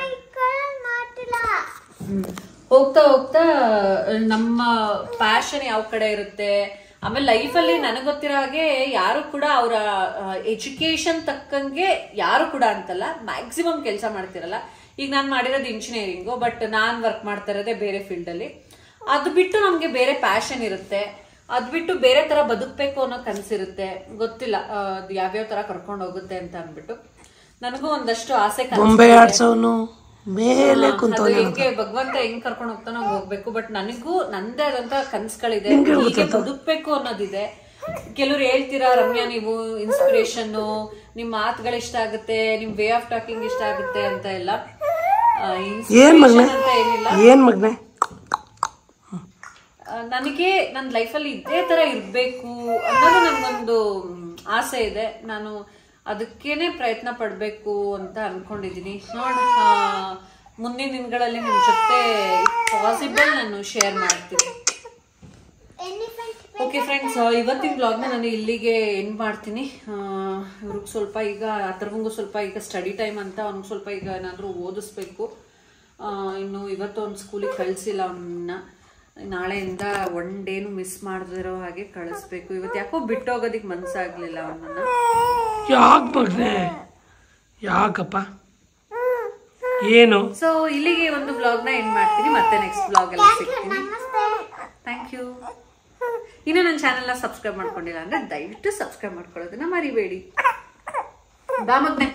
ಹೋಗ್ತಾ ಹೋಗ್ತಾ ನಮ್ಮ ಪ್ಯಾಷನ್ ಯಾವ ಕಡೆ ಇರುತ್ತೆ. ಆಮೇಲೆ ಲೈಫಲ್ಲಿ ನನಗೆ ಗೊತ್ತಿರೋ ಹಾಗೆ ಯಾರು ಕೂಡ ಅವರ ಎಜುಕೇಶನ್ ತಕ್ಕಂಗೆ ಯಾರು ಕೂಡ ಅಂತಲ್ಲ, ಮ್ಯಾಕ್ಸಿಮಮ್ ಕೆಲಸ ಮಾಡ್ತಿರಲ್ಲ. ಈಗ ನಾನು ಮಾಡಿರೋದು ಇಂಜಿನಿಯರಿಂಗು, ಬಟ್ ನಾನ್ ವರ್ಕ್ ಮಾಡ್ತಾ ಇರೋದೇ ಬೇರೆ ಫೀಲ್ಡ್ ಅಲ್ಲಿ. ಅದು ಬಿಟ್ಟು ನಮ್ಗೆ ಬೇರೆ ಪ್ಯಾಷನ್ ಇರುತ್ತೆ. ಅದ್ ಬಿಟ್ಟು ಬೇರೆ ತರ ಬದುಕ್ಬೇಕು ಅನ್ನೋ ಕನಸಿರುತ್ತೆ. ಗೊತ್ತಿಲ್ಲ ಅದು ಯಾವ್ಯಾವ ತರ ಕರ್ಕೊಂಡು ಹೋಗುತ್ತೆ ಅಂತ ಅಂದ್ಬಿಟ್ಟು. ನನಗೂ ಒಂದಷ್ಟು ಆಸೆ ಮೇಲೆ ಹೆಂಗೆ ಭಗವಂತ ಹೆಂಗ್ ಕರ್ಕೊಂಡು ಹೋಗ್ತಾನೋ ಹೋಗ್ಬೇಕು. ಬಟ್ ನನಗೂ ನಂದೇ ಆದಂತ ಕನ್ಸುಗಳಿದೆ, ಹೀಗೆ ಬದುಕ್ಬೇಕು ಅನ್ನೋದಿದೆ. ಕೆಲವ್ರು ಹೇಳ್ತೀರಾ ರಮ್ಯಾ ನೀವು ಇನ್ಸ್ಪಿರೇಷನ್, ನಿಮ್ ಮಾತುಗಳು ಇಷ್ಟ ಆಗುತ್ತೆ, ನಿಮ್ ವೇ ಆಫ್ ಟಾಕಿಂಗ್ ಇಷ್ಟ ಆಗುತ್ತೆ ಅಂತ ಎಲ್ಲ. ಇನ್ಸ್ಪಿರೇಷನ್ ಅಂತ ಏನಿಲ್ಲ, ನನಗೆ ನನ್ನ ಲೈಫಲ್ಲಿ ಇದೇ ತರ ಇರ್ಬೇಕು ಅನ್ನೋದು ನನ್ಗೊಂದು ಆಸೆ ಇದೆ. ನಾನು ಅದಕ್ಕೇನೆ ಪ್ರಯತ್ನ ಪಡ್ಬೇಕು ಅಂತ ಅನ್ಕೊಂಡಿದೀನಿ. ಮುಂದಿನ ದಿನಗಳಲ್ಲಿ ನಿಮ್ ಜೊತೆ ಪಾಸಿಬಲ್ ನಾನು ಶೇರ್ ಮಾಡ್ತೀನಿ. ಓಕೆ ಫ್ರೆಂಡ್ಸ್, ಇವತ್ತಿನ ಬ್ಲಾಗ್ನ ನಾನು ಇಲ್ಲಿಗೆ ಎಂಡ್ ಮಾಡ್ತೀನಿ. ಇವ್ರಿಗೆ ಸ್ವಲ್ಪ ಈಗ ಅಥರ್ವಂಗೂ ಸ್ವಲ್ಪ ಈಗ ಸ್ಟಡಿ ಟೈಮ್ ಅಂತ ಅವ್ನಿಗೆ ಸ್ವಲ್ಪ ಈಗ ಏನಾದರೂ ಓದಿಸ್ಬೇಕು. ಇನ್ನು ಇವತ್ತು ಅವ್ನು ಸ್ಕೂಲಿಗೆ ಕಳಿಸಿಲ್ಲ. ಅವನ್ನ ನಾಳೆಯಿಂದ ಒನ್ ಡೇನು ಮಿಸ್ ಮಾಡದಿರೋ ಹಾಗೆ ಕಳಿಸ್ಬೇಕು. ಇವತ್ತು ಯಾಕೋ ಬಿಟ್ಟೋಗೋದಿಕ್ ಮನ್ಸಾಗ್ಲಿಲ್ಲ ಅವನನ್ನ. ಯಾಕಪ್ಪ ಏನು? ಸೊ ಇಲ್ಲಿಗೆ ಒಂದು ಬ್ಲಾಗ್ನ ಎಂಡ್ ಮಾಡ್ತೀನಿ. ಮತ್ತೆ ನೆಕ್ಸ್ಟ್ ಬ್ಲಾಗ್ ಅಲ್ಲಿ ಸಿಗ್ತೀನಿ. Thank you. ಇನ್ನು ನನ್ನ ಚಾನೆಲ್ನ ಸಬ್ಸ್ಕ್ರೈಬ್ ಮಾಡ್ಕೊಂಡಿಲ್ಲ ಅಂದ್ರೆ ದಯವಿಟ್ಟು ಸಬ್ಸ್ಕ್ರೈಬ್ ಮಾಡ್ಕೊಳ್ಳೋದನ್ನ ಮರಿಬೇಡಿ. ಬಾ ಮಗ್ನೆ.